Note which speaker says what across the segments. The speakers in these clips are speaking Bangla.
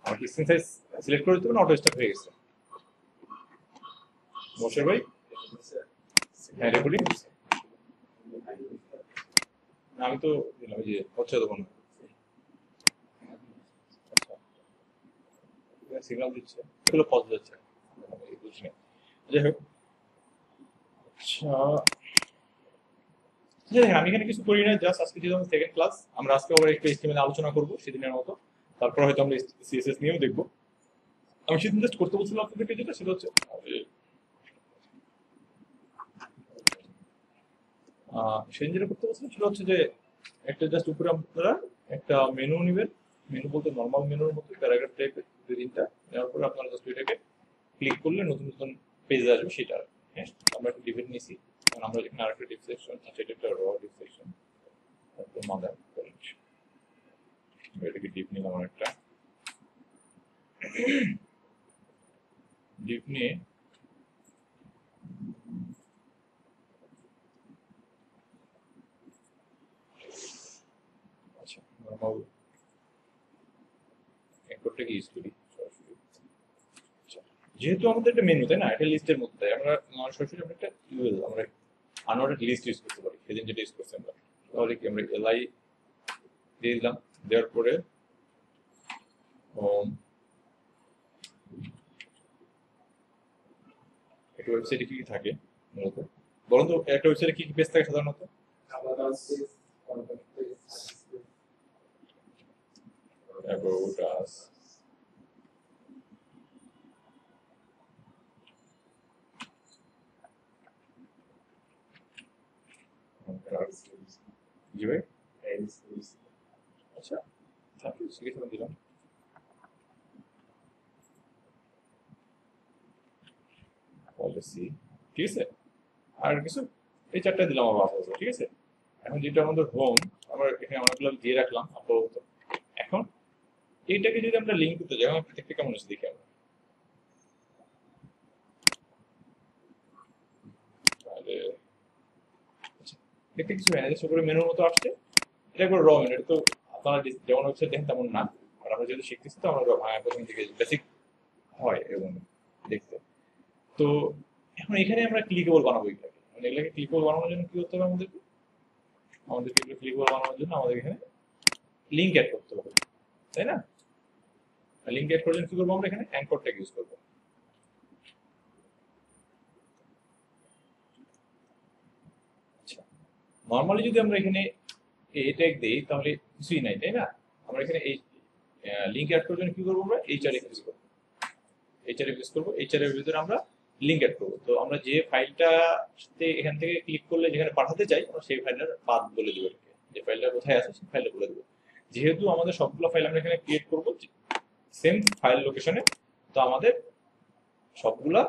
Speaker 1: আমার কি স্ক্রিন সাইজ সিলেক্ট করে দিতে হবে না অটো স্টার্ট হয়ে গেছে? মোশার ভাই হ্যাঁ রেকর্ডিং আমি তো দিলাম যে হচ্ছে তখন সিগন্যাল দিচ্ছে এগুলো পজ যাচ্ছে যাই হোক। আচ্ছা দেখেন আমি এখানে কিছু করি না, জাস্ট আজকে যেহেতু সেকেন্ড ক্লাস আমরা আজকে আবার একটু HTML আলোচনা করবো সেদিনের মতো, তারপর হয়তো আমরা CSS নিয়েও দেখবো। আমি সেদিন জাস্ট করতে বলছিলাম আপনাদেরকে যেটা সেটা হচ্ছে সেদিন যেটা করতে বলছিলাম সেটা হচ্ছে যে একটা জাস্ট উপরে আপনারা একটা মেনু নেবেন, মেনু বলতে নর্মাল মেনুর মতো প্যারাগ্রাফ টাইপের দুই তিনটা নেওয়ার পরে আপনারা জাস্ট এটাকে ক্লিক করলে নতুন নতুন পেজ আসবে সেটা। হ্যাঁ আমরা একটা ডিভিড নিয়েছি কারণ আমরা এখানে আরেকটা ডিভ সেকশন আছে, এটা একটা র ডিভ সেকশন, তারপর মাদার এটাকে ডিভ নিলাম একটা ডিভ নিয়ে আচ্ছা নর্মাল একটাকে ইউজ করি সরাসরি। আচ্ছা যেহেতু আমাদের একটা মেনু তাই না, এটা লিস্টের মধ্যে আমরা সরাসরি আমরা একটা ইউএল আমরা আনঅর্ডার্ড লিস্ট ইউজ করতে পারি, সেদিন যেটা ইউজ করছি আমরা। তাহলে কি আমরা এলআই দিয়ে দিলাম, দেওয়ার পরে একটা ওয়েবসাইটে কি কি থাকে মূলত বলুন তো, একটা ওয়েবসাইটে কি কি পেজ থাকে সাধারণত? About us, জি ভাই আচ্ছা থ্যাংক ইউ শিখে দিলাম। পলিসি ঠিক আছে, আর কিছু এই চারটা দিলাম আবার আপাতত, ঠিক আছে। এখন যেটা আমাদের হোম আমরা এখানে অনেকগুলো দিয়ে রাখলাম আপাতত। এখন এইটাকে যদি আমরা লিঙ্ক করতে যাই আমার দেখতে কেমন আছে দেখি আমরা, তাহলে আচ্ছা দেখতে কিছু ম্যানেজ করে মেনুর মতো আসছে। এটা একবার র মেনু, এটা তো আপনারা যেমন ওয়েবসাইট দেখেন তেমন না, আর আমরা যেহেতু শিখতেছি তো আমরা ভাঙা প্রথম থেকে বেসিক হয় এবং দেখতে। তো এখন এখানে আমরা ক্লিকেবল বানাবো এটাকে, মানে এগুলোকে ক্লিকেবল বানানোর জন্য কি করতে হবে আমাদেরকে? আমাদেরকে এগুলো ক্লিকেবল বানানোর জন্য আমাদের এখানে লিঙ্ক অ্যাড করতে হবে, তাই না? লিঙ্ক অ্যাড করার জন্য কি করবো আমরা এখানে অ্যাঙ্কর ট্যাগ ইউজ করবো। আচ্ছা নরমালি যদি আমরা এখানে এই ট্যাগ দেই তাহলে কিছুই নাই, তাই না? আমরা এখানে এই লিঙ্ক অ্যাড করার জন্য কি করবো আমরা এইচআর ইউজ করবো, এইচআর ইউজ করবো। এইচআর এর ভিতরে আমরা লিঙ্ক অ্যাড করবো। তো আমরা যে ফাইলটা এখান থেকে ক্লিক করলে যেখানে পাঠাতে চাই আমরা সেই ফাইলটার পাথ বলে দেবো, যে ফাইলটা কোথায় আছে সেই ফাইলটা বলে দেবো। যেহেতু আমাদের সবগুলো ফাইল আমরা এখানে ক্রিয়েট করবো সেম ফাইল লোকেশনে, তো আমাদের সবগুলা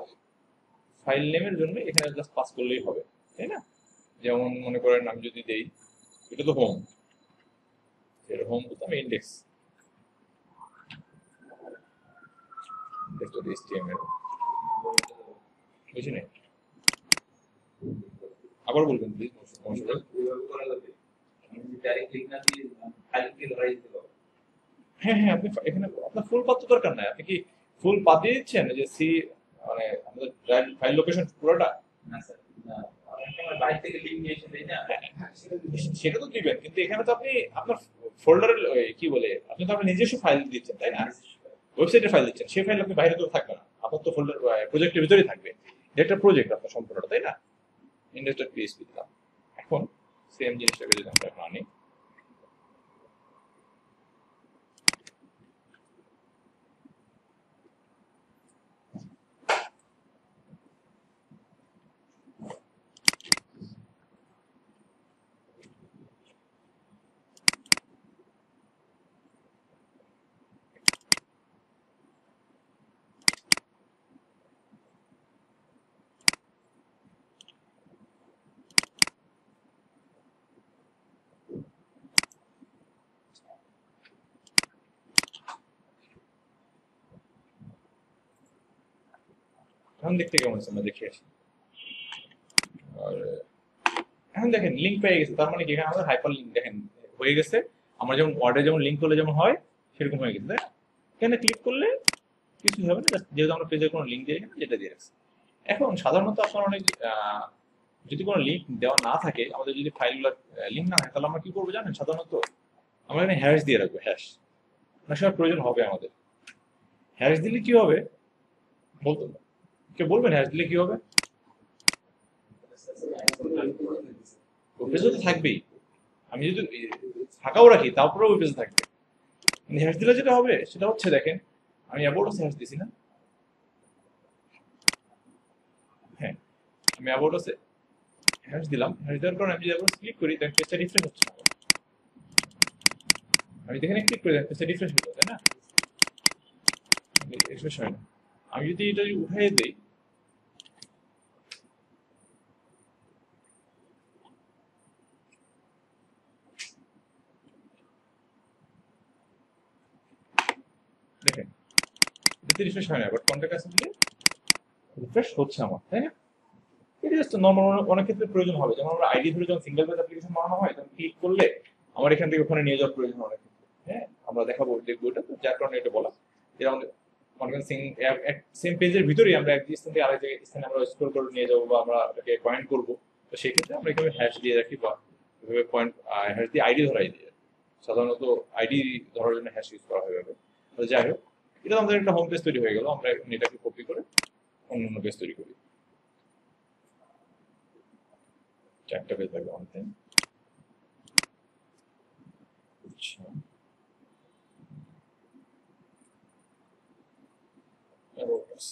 Speaker 1: ফাইল নেমের জন্য এখানে জাস্ট পাস করলেই হবে, তাই না? যেমন মনে করেন আমি যদি দেই এটা তো হোম, এটা হোম বলতে আমি ইন্ডেক্স দেখতে HTML বুঝি নাই, আবার বলবেন প্লিজ। হ্যাঁ হ্যাঁ আপনি এখানে আপনার ফুল পাথ তো দরকার নাই, আপনি কি ফুল পাথ দিয়ে দিচ্ছেন যে সি মানে আমাদের ফাইল লোকেশন পুরোটা? সেটা তো দিবেন, কিন্তু এখানে তো আপনি আপনার ফোল্ডারের কি বলে আপনি তো আপনার নিজস্ব ফাইল দিচ্ছেন তাই না, ওয়েবসাইটের ফাইল দিচ্ছেন, সেই ফাইল আপনি বাইরে তো থাকবে না, আপনার তো ফোল্ডার প্রজেক্টের ভিতরেই থাকবে, এটা প্রজেক্ট আপনার সম্পূর্ণটা, তাই না? index.php দিলাম। এখন সেম জিনিসটাকে যদি আমরা এখন আনি এখন দেখতে কেমন আছে আমরা দেখে আসি। আর এখন দেখেন লিঙ্ক পেয়ে গেছে, তার মানে কি এখানে আমাদের হাইপার লিঙ্ক দেখেন হয়ে গেছে, আমরা যেমন ওয়ার্ডে যেমন লিঙ্ক করলে যেমন হয় সেরকম হয়ে গেছে, তাই না? এখানে ক্লিক করলে কিছুই হবে না, যেহেতু আমরা পেজের কোনো লিঙ্ক দিয়ে এখানে যেটা দিয়ে রাখছি। এখন সাধারণত আপনার অনেক যদি কোনো লিঙ্ক দেওয়া না থাকে, আমাদের যদি ফাইলগুলো লিঙ্ক না থাকে, তাহলে আমরা কি করবো জানেন? সাধারণত আমরা এখানে হ্যাশ দিয়ে রাখবো। হ্যাশ অনেক সময় প্রয়োজন হবে আমাদের। হ্যাশ দিলে কি হবে বলতো, কেউ বলবেন হ্যাশ দিলে কি হবে? ওই পেজে তো থাকবেই, আমি যদি ফাঁকাও রাখি তারপরেও ওই পেজে থাকবে। হ্যাশ দিলে যেটা হবে সেটা হচ্ছে, দেখেন আমি অ্যাবাউট আস হ্যাশ দিছি না? হ্যাঁ, আমি অ্যাবাউট আসে হ্যাশ দিলাম। হ্যাশ দেওয়ার কারণে আমি যদি অ্যাবাউট ক্লিক করি, দেখেন পেজটা রিফ্রেশ হচ্ছে না। আমি যেখানে ক্লিক করি দেখেন পেজটা রিফ্রেশ হলো, তাই না? রিফ্রেশ হয় না। আমি যদি এটা উঠাই দিই, দেখেন এটাতে রিফ্রেশ হয় না, বাট কন্টাক্ট আছে দিলে রিফ্রেশ হচ্ছে আমার, তাই না? এটা জাস্ট নর্মাল। অনেক ক্ষেত্রে প্রয়োজন হবে, যেমন আমরা আইডি ধরে যখন সিঙ্গেল পেজ অ্যাপ্লিকেশন বানানো হয়, তখন ক্লিক করলে আমার এখান থেকে ওখানে নিয়ে যাওয়ার প্রয়োজন অনেক ক্ষেত্রে। হ্যাঁ, আমরা দেখাবো, দেখবো এটা, তো যার কারণে এটা বলা। যেমন মনে করেন সেম পেজের ভিতরেই আমরা এক স্থান থেকে আরেক জায়গায় স্থানে আমরা স্ক্রল করে নিয়ে যাবো, বা আমরা এটাকে পয়েন্ট করবো। তো সেই ক্ষেত্রে আমরা এখানে হ্যাশ দিয়ে রাখি, বা এভাবে পয়েন্ট হ্যাশ দিয়ে আইডি ধরাই দিই। সাধারণত আইডি ধরার জন্য হ্যাশ ইউজ করা হয়। তো যাই হোক, এটা আমাদের একটা হোম পেজ তৈরি হয়ে গেল। আমরা এখন এটাকে কপি করে অন্য পেজ তৈরি করি। চারটা পেজ লাগবে আমাদের। আচ্ছা, about us.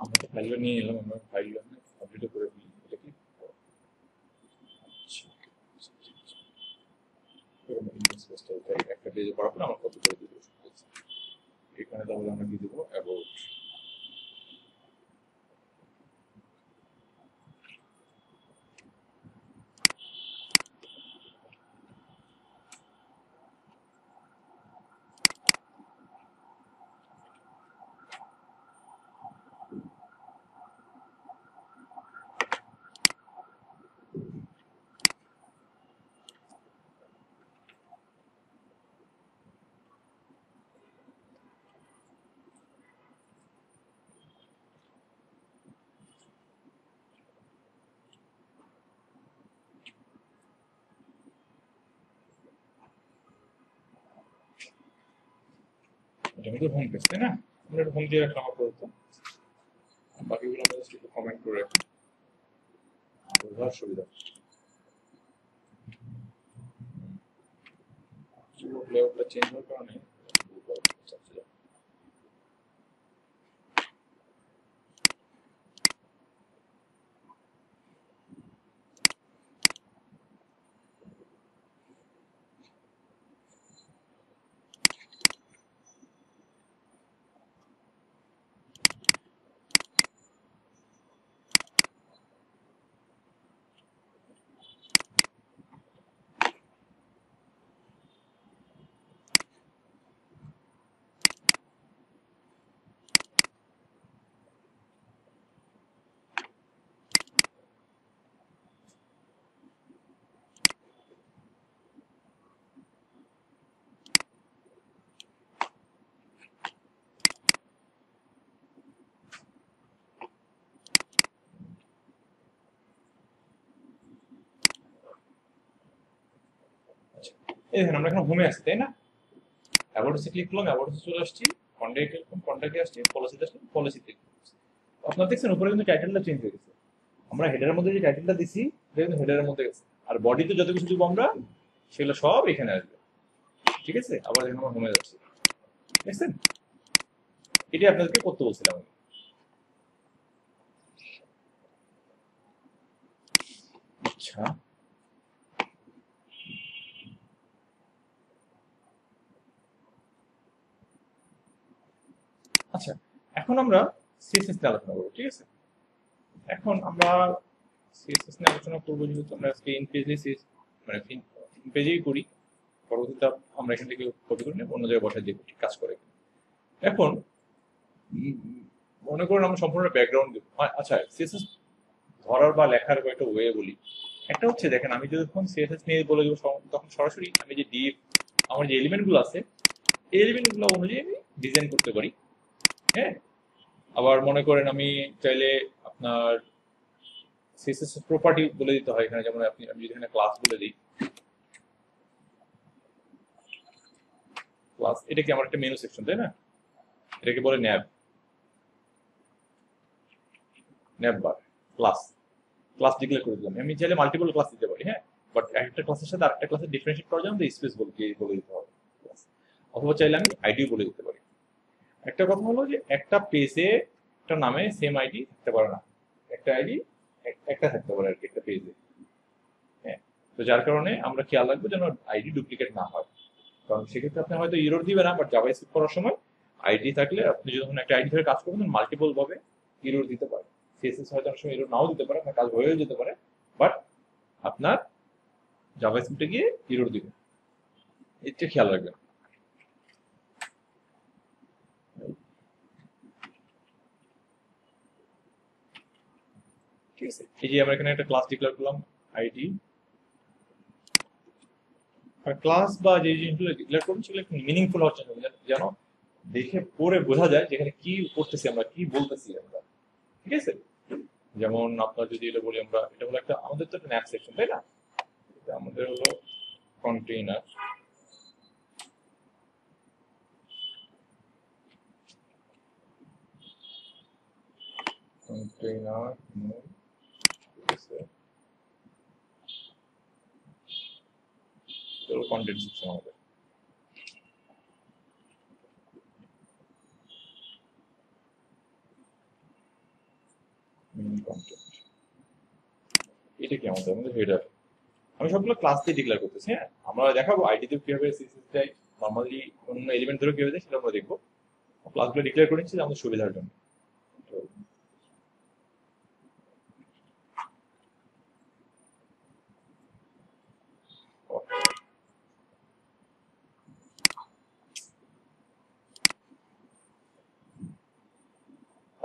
Speaker 1: আমরা তো ফাইলটা নিয়ে এলাম, আমরা ফাইলটা কমপ্লিট করে দিই। এটা কি একটা পেজে পড়ার পর আমরা কপি করে দিব। এখানে তাহলে আমরা কি দেবো? অ্যাবাউট। এটা আমাদের হোম পেজ, তাই না? আমরা একটা হোম দিয়ে রাখলাম আপাতত, বাকিগুলো আমরা জাস্ট একটু কমেন্ট করে রাখি, বোঝার সুবিধা। লেআউটটা চেঞ্জ হওয়ার কারণে আমরা এখন হোমে আসছি, তাই না? অ্যাবাউট এসে ক্লিক করলাম, অ্যাবাউট এসে চলে আসছি, কন্ট্যাক্টে কন্ট্যাক্টে আসছি, পলিসিতে আসছি, পলিসিতে। আপনারা দেখছেন উপরে কিন্তু টাইটেলটা চেঞ্জ হয়ে গেছে। আমরা হেডারের মধ্যে যে টাইটেলটা দিছি সেটা কিন্তু হেডারের মধ্যে গেছে, আর বডিতে যত কিছু দিব আমরা সেগুলো সব এখানে আসবে। ঠিক আছে, আবার দেখেন আমরা হোমে যাচ্ছি, দেখছেন? এটাই আপনাদেরকে করতে বলছিলাম আমি। আচ্ছা, আচ্ছা, এখন আমরা সিএসএস নিয়ে আলোচনা করবো। ঠিক আছে, এখন আমরা সিএসএস নিয়ে আলোচনা করবো যেহেতু আমরা আজকে ইন পেজে মানে ইন পেজেই করি, পরবর্তীতে আমরা এখান থেকে কপি করে নেব, অন্য জায়গায় বসায় দিয়ে ঠিক কাজ করে। এখন মনে করেন আমরা সম্পূর্ণ ব্যাকগ্রাউন্ড দেবো। আচ্ছা, সিএসএস ধরার বা লেখার কয়েকটা ওয়ে বলি। একটা হচ্ছে দেখেন, আমি যখন সিএসএস নিয়ে বলে দেবো তখন সরাসরি আমি যে ডিপ আমার যে এলিমেন্টগুলো আছে এই এলিমেন্টগুলো অনুযায়ী আমি ডিজাইন করতে পারি। হ্যাঁ, আবার মনে করেন আমি চাইলে আপনার সিএসএস প্রপার্টি বলে দিতে হয় এখানে, যেমন আমি যদি এখানে ক্লাস বলে দিই, ক্লাস এটা কি আমার একটা মেনু সেকশন, তাই না? এটাকে বলে ন্যাব বার ক্লাস। ক্লাস ডিক্লেয়ার করে দিলাম, আমি চাইলে মাল্টিপল ক্লাস দিতে পারি। হ্যাঁ, বাট একটা ক্লাসের সাথে আরেকটা ক্লাসে ডিফারেন্সিয়েট করার জন্য স্পেস বলে দিতে হবে ক্লাস, অথবা চাইলে আমি আইডিও বলে দিতে পারি। একটা কথা হলো যে একটা পেজে একটা নামে সেম আইডি থাকতে পারে না, একটা আইডি একটা থাকতে পারে আর কি একটা পেজে। হ্যাঁ, তো যার কারণে আমরা খেয়াল রাখবো যেন আইডি ডুপ্লিকেট না হয়, কারণ সেক্ষেত্রে আপনি হয়তো ইরর দিবে না, বাট জাভাস্ক্রিপ্ট করার সময় আইডি থাকলে আপনি যখন একটা আইডি ধরে কাজ করবেন মাল্টিপল ভাবে ইরর দিতে পারে। সিএসএস হয়তো অনেক সময় ইরর নাও দিতে পারে, আপনার কাজ হয়েও যেতে পারে, বাট আপনার জাভাস্ক্রিপ্টে গিয়ে ইরর দিবে, এটা খেয়াল রাখবেন। ঠিক আছে, এই যে আমরা এখানে একটা ক্লাস ডিক্লেয়ার করলাম আইডি। আর ক্লাস বা যে জিনিসগুলো ডিক্লেয়ার করুন সেগুলো একটু মিনিংফুল হচ্ছে না, যেন দেখে পড়ে বোঝা যায় যেখানে কি করতেছি আমরা, কি বলতেছি আমরা। ঠিক আছে, যেমন আপনার যদি এটা বলি, আমরা এটা হলো একটা আমাদের তো একটা ন্যাপ সেকশন, তাই না? এটা আমাদের হলো কন্টেইনার। কন্টেইনার ঠিক আছে, এটা হলো কন্টেন্ট সেকশন আমাদের। কন্টেন্ট এটা কি আমাদের হেডার। আমি সবগুলো ক্লাস দিয়ে ডিক্লেয়ার করতেছি। হ্যাঁ, আমরা দেখাবো আইডি তে কিভাবে সিএসএস দেয়, নরমালি অন্য এলিমেন্ট ধরে কিভাবে দেয় সেটা আমরা দেখবো। ক্লাসগুলো ডিক্লেয়ার করে নিচ্ছি আমাদের সুবিধার জন্য। তো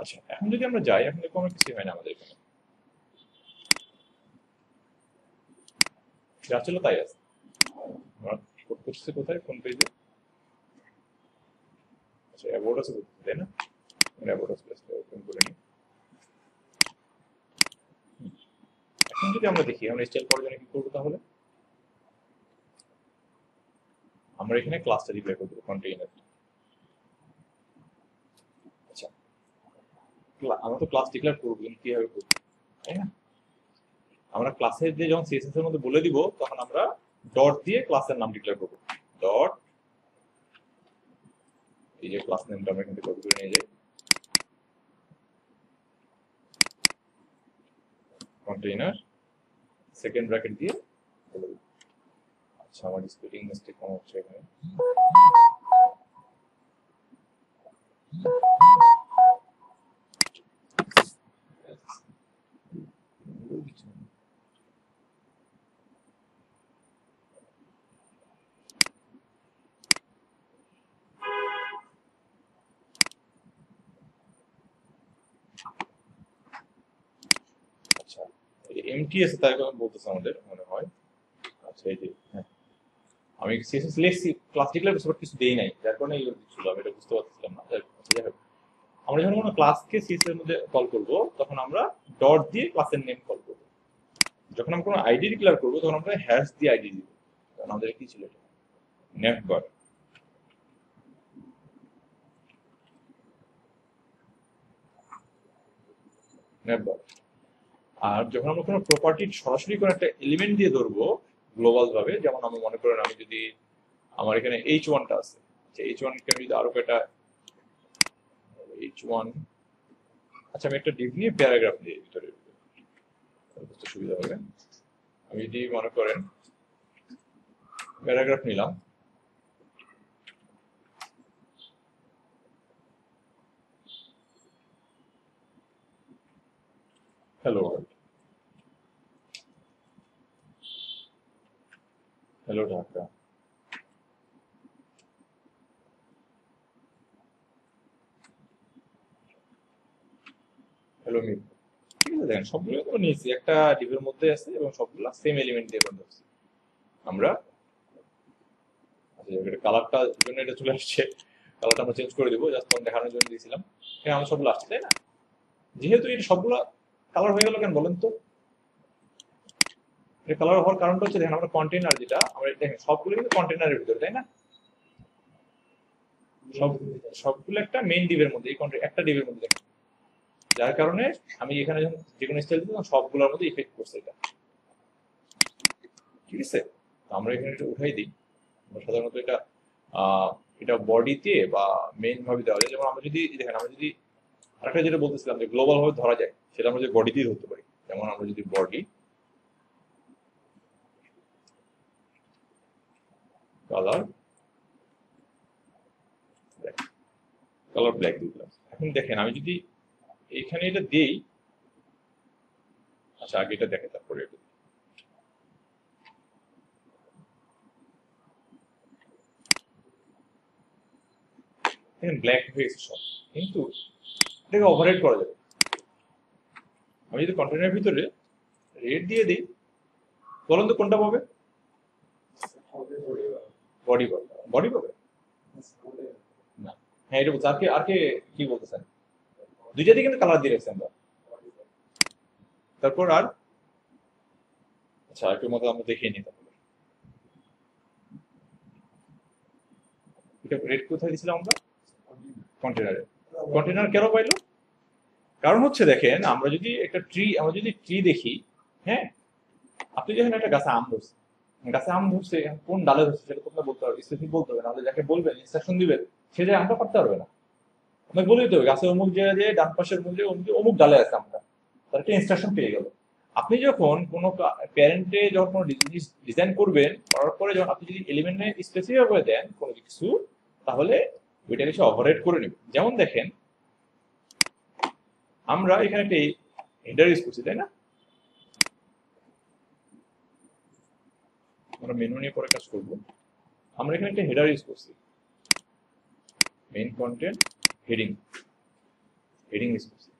Speaker 1: আচ্ছা, এখন যদি আমরা যাই, এখন দেখবো আমার কিছুই হয় না আমাদের এখানে, যা ছিল তাই আছে। আমরা করতেছি কোথায়, কোন পেজে? আচ্ছা, অ্যাবাউট আছে করতেছি, তাই না? অ্যাবাউট আছে প্লেসটা ওপেন করে নিই। এখন যদি আমরা দেখি আমরা স্টাইল করার জন্য কি করবো, তাহলে আমরা এখানে ক্লাসটা ডিক্লেয়ার করে দেবো কন্টেইনার। আচ্ছা, আমরা তো ক্লাস ডিক্লেয়ার করবো, কিন্তু কিভাবে করবো, তাই না? আমরা ক্লাসের যে যখন সিএসএস এর মধ্যে বলে দিব তখন আমরা ডট দিয়ে ক্লাসের নাম ডিক্লেয়ার করবো। ডট, এই যে ক্লাস নেমটা আমরা এখান থেকে কপি করে নিয়ে যাই, কন্টেইনার সেকেন্ড ব্র্যাকেট দিয়ে বলে দিব। আচ্ছা, আমার স্পেলিং মিস্টেক কম হচ্ছে এখানে। আচ্ছা, এমটিএস তাই বলতেছে আমাদের মনে হয়। আচ্ছা, এই যে হ্যাঁ, আমি সিএসএস লিখছি, ক্লাস ডিক্লেয়ার করছি, বাট কিছু দেই নাই, যার কারণে এই ছিল, আমি এটা বুঝতে পারছিলাম না। আচ্ছা, যাই হোক, আমরা যখন কোনো ক্লাসকে সিএসএস এর মধ্যে কল করব তখন আমরা ডট দিয়ে ক্লাসের নেম কল করব। যখন আমরা কোনো আইডি ডিক্লেয়ার করবো তখন আমরা হ্যাশ দিয়ে আইডি দিব, কারণ আমাদের কি ছিল এটা, নেটবার। নেটবার। আর যখন আমরা কোনো প্রপার্টির সরাসরি কোনো একটা এলিমেন্ট দিয়ে ধরবো গ্লোবাল ভাবে, যেমন আমি মনে করেন আমি যদি আমার এখানে H1টা আছে, H1 কে আমি যদি আরো একটা H1, আচ্ছা আমি একটা ডিভ নিয়ে প্যারাগ্রাফ দিয়ে ভিতরে বুঝতে সুবিধা হবে। আমি যদি মনে করেন প্যারাগ্রাফ নিলাম, hello world, hello Dhaka. Hello Mim. ঠিক আছে, দেখেন সবগুলো তো নিয়েছি, একটা ডিবের মধ্যে আছে এবং সবগুলো সেম এলিমেন্ট দিয়ে বানানো হচ্ছে। আমরা আচ্ছা কালারটা জন্য এটা চলে আসছে, কালারটা আমরা চেঞ্জ করে দিব, জাস্ট তখন দেখানোর জন্য দিয়েছিলাম। হ্যাঁ আমার সবগুলো আসছে তাই না? যেহেতু এটা সবগুলো কালার হয়ে গেল কেন বলেন তো? এটা কালার হওয়ার কারণটা হচ্ছে দেখেন আমরা কন্টেনার যেটা আমরা দেখেন সবগুলো কিন্তু কন্টেনারের ভিতরে তাই না? সব সবগুলো একটা মেইন ডিবের মধ্যে, এই একটা ডিবের মধ্যে দেখেন, যার কারণে আমি এখানে যখন যে কোনো স্টাইল দিলাম সবগুলোর মধ্যে ইফেক্ট করছে এটা। ঠিক আছে, তো আমরা এখানে এটা উঠাই দিই। আমরা সাধারণত এটা এটা বডিতে বা মেইন ভাবে দেওয়া যায়। যেমন আমরা যদি দেখেন আমরা যদি আরেকটা যেটা বলতেছিলাম যে গ্লোবাল ভাবে ধরা যায়, সেটা আমরা যদি বডিতেই ধরতে পারি। যেমন আমরা যদি বডি কালার কালার ব্ল্যাক দিলাম, এখন দেখেন আমি যদি এখানে এটা দেই, আচ্ছা আগে এটা দেখে তারপরে এটা দেখেন ব্ল্যাক হয়ে গেছে সব, কিন্তু এটাকে ওভাররাইড করা যাবে। আমি যদি কন্টেনারের ভিতরে রেড দিয়ে দিই, বলুন তো কোনটা পাবে? বডি পাবে, বডি পাবে না। হ্যাঁ এটা বলছে, আর কে কি বলতেছেন? দুইটাতেই কিন্তু কালার দিয়ে রেখেছেন আমরা। তারপর আর আচ্ছা একটু মতো আমরা দেখিয়ে নিই তারপরে। এটা রেড কোথায় দিয়েছিলাম আমরা? কন্টেনারে। কন্টেনার কেন পাইলো? কারণ হচ্ছে দেখেন আমরা যদি ট্রি দেখি, হ্যাঁ আপনি যখন একটা গাছে আম ধরছে, গাছে আম ধরছে এখন কোন ডালে ধরছে সেটা তো আপনার বলতে পারবে, স্পেসিফিক বলতে হবে, নাহলে যাকে বলবেন ইনস্ট্রাকশন দিবেন সে যে আমটা পারতে পারবে না। আপনাকে বলে দিতে হবে গাছে অমুক জায়গায় যে ডান পাশের মধ্যে অমুক ডালে আছে আমটা, তার একটা ইনস্ট্রাকশন পেয়ে গেল। আপনি যখন কোনো প্যারেন্টে যখন কোনো জিনিস ডিজাইন করবেন, করার পরে যখন আপনি যদি এলিমেন্টে স্পেসিফাই করে দেন কোনো কিছু, তাহলে ওইটাকে সে ওভাররাইড করে নেবে। যেমন দেখেন আমরা এখানে একটা হেডার ইউজ করছি তাই না? আমরা মেনু নিয়ে পরে কাজ করবো। আমরা এখানে একটা হেডার ইউজ করছি, main content heading, heading use করছি।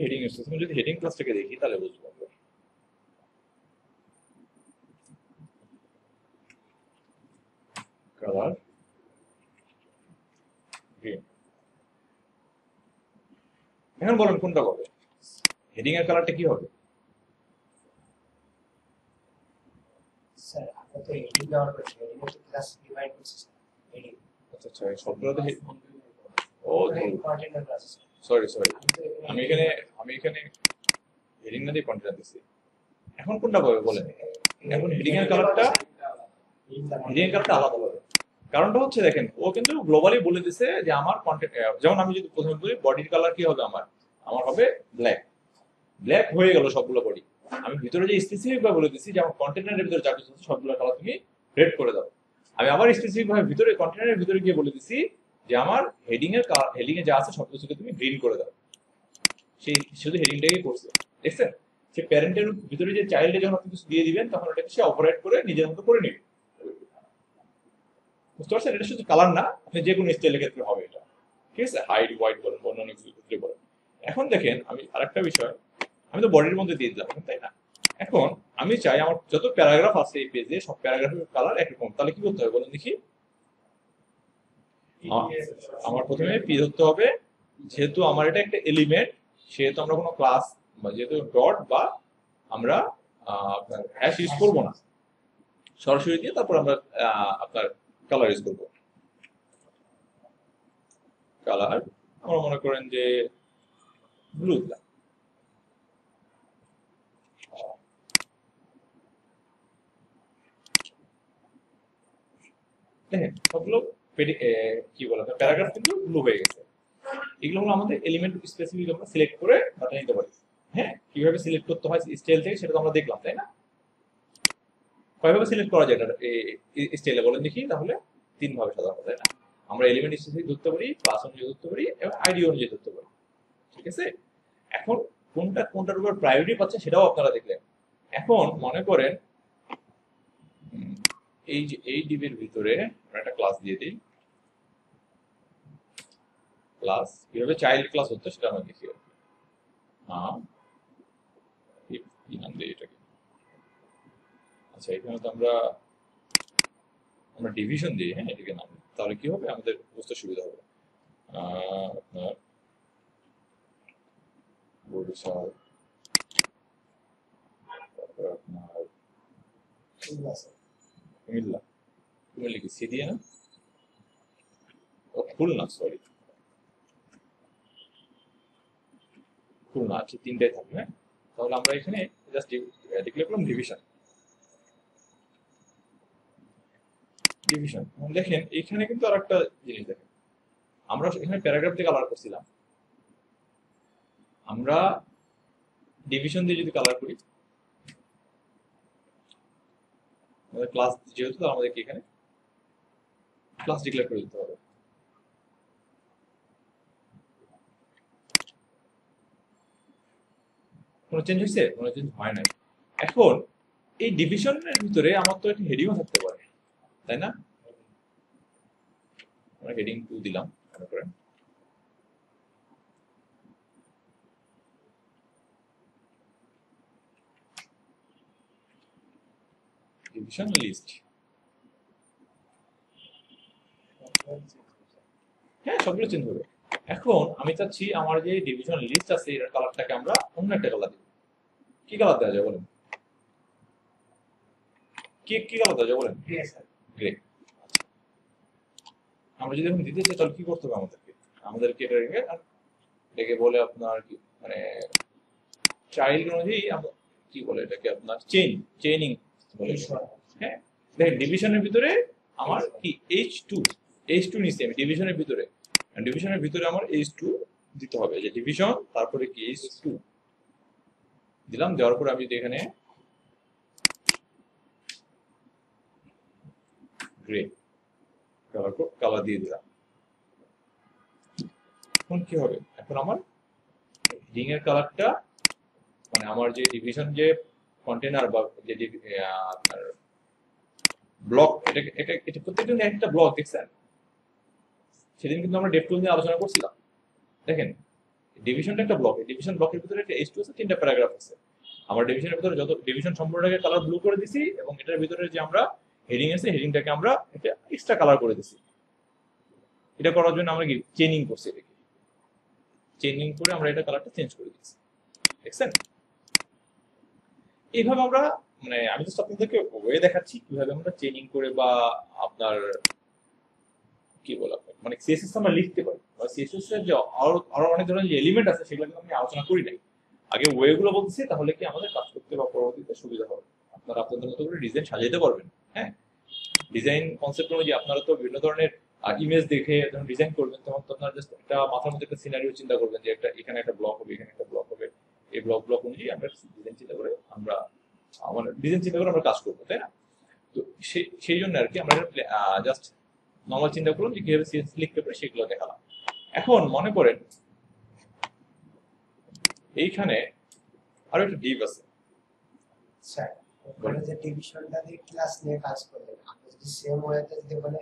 Speaker 1: হেডিং ইউজ করছি, যদি হেডিং ক্লাসটাকে দেখি তাহলে বুঝবো আমরা। কালার গ্রিন, এখন বলেন কোনটা হবে? হেডিং এর কালারটা কি হবে?
Speaker 2: স্যার আমরা তো হেডিং ব্যবহার করছি, হেডিং এর ক্লাস ডিভাইড করছি স্যার। হেডিং
Speaker 1: আচ্ছা আচ্ছা সবগুলো তো ও
Speaker 2: কন্টেনার ক্লাস।
Speaker 1: সরি সরি, আমি এখানে হেডিং না দিয়ে কন্টেন্ট দিচ্ছি। এখন কোনটা পাবে বলেন? এখন হেডিং এর কালারটা আলাদা হবে। কারণটা হচ্ছে দেখেন ও কিন্তু গ্লোবালি বলে দিছে যে আমার কন্টেন্ট, যেমন আমি যদি প্রথমে বলি বডির কালার কি হবে আমার, আমার হবে ব্ল্যাক। ব্ল্যাক হয়ে গেল সবগুলো বডি। আমি ভিতরে যে স্পেসিফিক ভাবে বলে দিচ্ছি যে আমার কন্টেনারের ভিতরে যা কিছু আছে সবগুলো কালার তুমি রেড করে দাও। আমি আবার স্পেসিফিক ভাবে ভিতরে কন্টেনারের ভিতরে গিয়ে বলে দিচ্ছি যে আমার হেডিং এ যা আছে সবকিছুকে তুমি গ্রিন করে দাও। সেই শুধু হেডিংটাকে করছে, দেখছেন? সে প্যারেন্টের ভিতরে যে চাইল্ডে যখন আপনি কিছু দিয়ে দিবেন তখন ওটাকে সে অপারেট করে নিজের মতো করে নেবে। বুঝতে পারছেন? এটা শুধু কালার না, আপনি যে কোনো স্টাইলের ক্ষেত্রে হবে এটা। ঠিক আছে, হাইট হোয়াইট বলেন অন্যান্য কিছু ক্ষেত্রে বলেন। এখন দেখেন আমি আরেকটা বিষয়, আমি তো বডির মধ্যে দিয়ে দিলাম তাই না? এখন আমি চাই আমার যত প্যারাগ্রাফ আছে এই পেজে সব প্যারাগ্রাফের কালার একরকম, তাহলে কি করতে হবে বলেন দেখি? আমার প্রথমে পি ধরতে হবে, যেহেতু আমার এটা একটা এলিমেন্ট, সেহেতু আমরা কোনো ক্লাস বা যেহেতু ডট বা আমরা আপনার হ্যাশ ইউজ করবো না, সরাসরি দিয়ে তারপর আমরা আপনার কালার ইউজ করবো। কালার আমরা মনে করেন যে ব্লু দিলাম। দেখেন সবগুলো কি বলে প্যারাগ্রাফ কিন্তু ব্লু হয়ে গেছে। এগুলো হলো আমাদের এলিমেন্ট স্পেসিফিক আমরা সিলেক্ট করে ডাটা নিতে পারি। হ্যাঁ কিভাবে সিলেক্ট করতে হয় স্টাইল থেকে সেটা তো আমরা দেখলাম তাই না? কয়ভাবে সিলেক্ট করা যায় এটা স্টাইলে বলেন দেখি তাহলে? তিন ভাবে সাধারণত তাই না? আমরা এলিমেন্ট স্পেসিফিক ধরতে পারি, ক্লাস অনুযায়ী ধরতে পারি এবং আইডি অনুযায়ী ধরতে পারি। ঠিক আছে, এখন কোনটার উপর প্রায়োরিটি পাচ্ছে সেটাও আপনারা দেখলেন। এখন মনে করেন এই যে এই ডিবির ভিতরে আমরা একটা ক্লাস দিয়ে দিই। ক্লাস কিভাবে চাইল্ড ক্লাস হচ্ছে সেটা আমরা দেখি। হ্যাঁ, কি নাম দিই এটাকে? আচ্ছা, এখানে তো আমরা ডিভিশন দিই। হ্যাঁ, এটাকে নাম দিই। তাহলে কি হবে, আমাদের বুঝতে সুবিধা হবে। আপনার বরিশাল, তারপর আপনার কুমিল্লা। কুমিল্লা কি সি দিয়ে না? ও খুলনা, সরি, খুলনা। আচ্ছা, তিনটাই থাকবে। হ্যাঁ, তাহলে আমরা এখানে জাস্ট ডিক্লেয়ার করলাম ডিভিশন। ডিভিশন দেখেন, এখানে কিন্তু আর একটা জিনিস দেখেন, আমরা এখানে প্যারাগ্রাফ দিয়ে কালার করছিলাম, আমরা ডিভিশন দিয়ে যদি কালার করি, আমাদের ক্লাস যেহেতু, তো আমাদেরকে এখানে ক্লাস ডিক্লেয়ার করে দিতে হবে। কোনো চেঞ্জ হয়েছে? কোনো চেঞ্জ হয় নাই। এখন এই ডিভিশনের ভিতরে আমার তো একটা হেডিংও থাকতে পারে, তাই না? আমরা হেডিং 2 দিলাম মনে করেন। Division list. হ্যাঁ, সবগুলো চেঞ্জ হবে। এখন আমি চাচ্ছি আমার যে ডিভিশন লিস্ট আছে এর কালারটাকে আমরা অন্য একটা কালার দিব। কি কালার দেওয়া যায় বলেন? কি কালার দেওয়া যায় বলেন? গ্রে। আমরা যদি এখন দিতে চাই তাহলে কি করতে হবে আমাদেরকে এটাকে বলে আপনার কি মানে চাইল্ড অনুযায়ী আমরা কি বলে এটাকে, আপনার চেইনিং বলে। হ্যাঁ, দেখেন ডিভিশনের ভিতরে আমার কি H2 নিচ্ছি আমি ডিভিশনের ভিতরে আমার H2 দিতে হবে। যে ডিভিশন তারপরে কি H2 দিলাম, দেওয়ার পরে আমি যদি এখানে গ্রে কালার দিয়ে দিলাম, এখন কি হবে, এখন আমার হেডিং এর কালারটা মানে আমার যে ডিভিশন যে কন্টেনার বা যে আপনার ব্লক, এটা প্রত্যেকটা একটা ব্লক দেখছেন। সেদিন কিন্তু আমরা ডেপ টুল নিয়ে আলোচনা করছিলাম। দেখেন ডিভিশনটা একটা ব্লক, ডিভিশন ব্লকের ভিতরে একটা H2 আছে, 3টা প্যারাগ্রাফ আছে। আমার ডিভিশনের ভিতরে যত ডিভিশন সম্পূর্ণটাকে কালার ব্লু করে দিছি, এবং এটার ভিতরে যে আমরা হেডিং আছে হেডিংটাকে আমরা একটা এক্সট্রা কালার করে দিছি। এটা করার জন্য আমরা কি চেইনিং করছি, এটাকে চেইনিং করে আমরা এটা কালারটা চেঞ্জ করে দিচ্ছি, দেখছেন? এইভাবে আমরা মানে আমি জাস্ট আপনাদেরকে ওয়ে দেখাচ্ছি কিভাবে আমরা চেইনিং করে বা আপনার কি বলা মানে সিএসএস আমরা লিখতে পারি, বা সিএসএস এর যে আরো অনেক ধরনের যে এলিমেন্ট আছে সেগুলো কিন্তু আমি আলোচনা করি নাই। আগে ওয়ে গুলো বলতেছি, তাহলে কি আমাদের কাজ করতে বা পরবর্তীতে সুবিধা হবে, আপনারা আপনাদের মতো করে ডিজাইন সাজাইতে পারবেন। হ্যাঁ, ডিজাইন কনসেপ্ট অনুযায়ী আপনারা তো বিভিন্ন ধরনের ইমেজ দেখে যখন ডিজাইন করবেন তখন তো আপনারা জাস্ট একটা মাথার মধ্যে একটা সিনারিও চিন্তা করবেন যে একটা এখানে একটা ব্লক হবে, এখানে একটা ব্লক হবে, এই ব্লক অনুযায়ী আমরা ডিজাইন চিন্তা করে আমরা কাজ করবো, তাই না? তো সেই জন্য আর কি আমরা জাস্ট নর্মাল চিন্তা করলাম যে কিভাবে সিএসএস লিখতে পারে সেগুলো দেখালাম। এখন মনে করেন এইখানে আরো একটা ডিভ আছে।
Speaker 2: স্যার, ওখানে যে ডিভিশনটা দিয়ে ক্লাস নিয়ে কাজ করলেন, আপনি যদি সেম ওয়েতে যদি বলে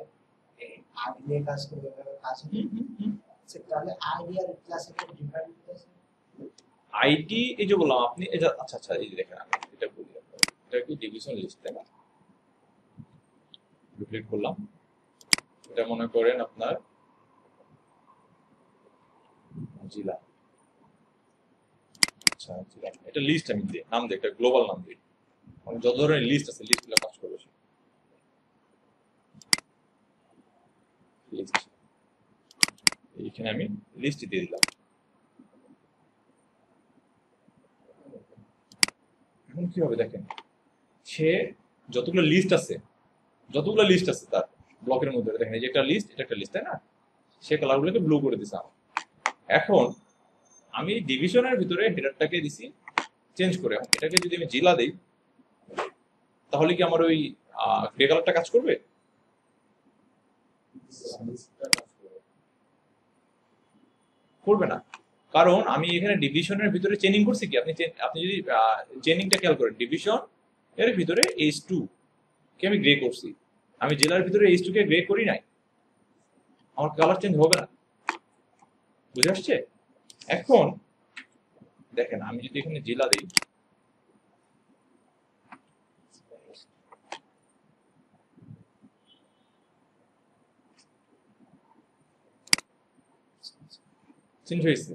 Speaker 2: আইডি নিয়ে কাজ করবে, এভাবে কাজ হবে, তাহলে আইডি আর ক্লাসের একটা ডিফারেন্ট আছে।
Speaker 1: আইডি এই যে বললাম আপনি আচ্ছা এই যে দেখেন আমি এটা বলি, এটা কি ডিভিশন লিস্ট, তাই না? ডুপ্লিকেট করলাম, এটা মনে করেন আপনার জেলা। আচ্ছা, এটা লিস্ট আমি দিই, নাম দিই, একটা গ্লোবাল নাম দিই। মানে যত ধরনের লিস্ট আছে লিস্টগুলো কাজ করবে। লিস্ট, এইখানে আমি লিস্ট দিয়ে দিলাম। এখন কি হবে দেখেন, সে যতগুলো লিস্ট আছে তার ব্লকের মধ্যে, দেখেন এই যে একটা লিস্ট, এটা একটা লিস্ট, তাই না? সে কালারগুলোকে ব্লু করে দিছে আমার। এখন আমি ডিভিশনের ভিতরে হেডারটাকে দিছি চেঞ্জ করে, এটাকে যদি আমি জেলা দেই তাহলে কি আমার ওই গ্রে কালারটা কাজ করবে? করবে না। কারণ আমি এখানে ডিভিশনের ভিতরে চেনিং করছি কি, আপনি যদি চেনিংটা খেয়াল করেন, ডিভিশন এর ভিতরে H2 কে আমি গ্রে করছি, আমি জেলার ভিতরে H2 কে গ্রে করি নাই, আমার কালার চেঞ্জ হবে না। বুঝে আসছে? এখন দেখেন আমি যদি এখানে জেলা দিই, চেঞ্জ হয়েছে।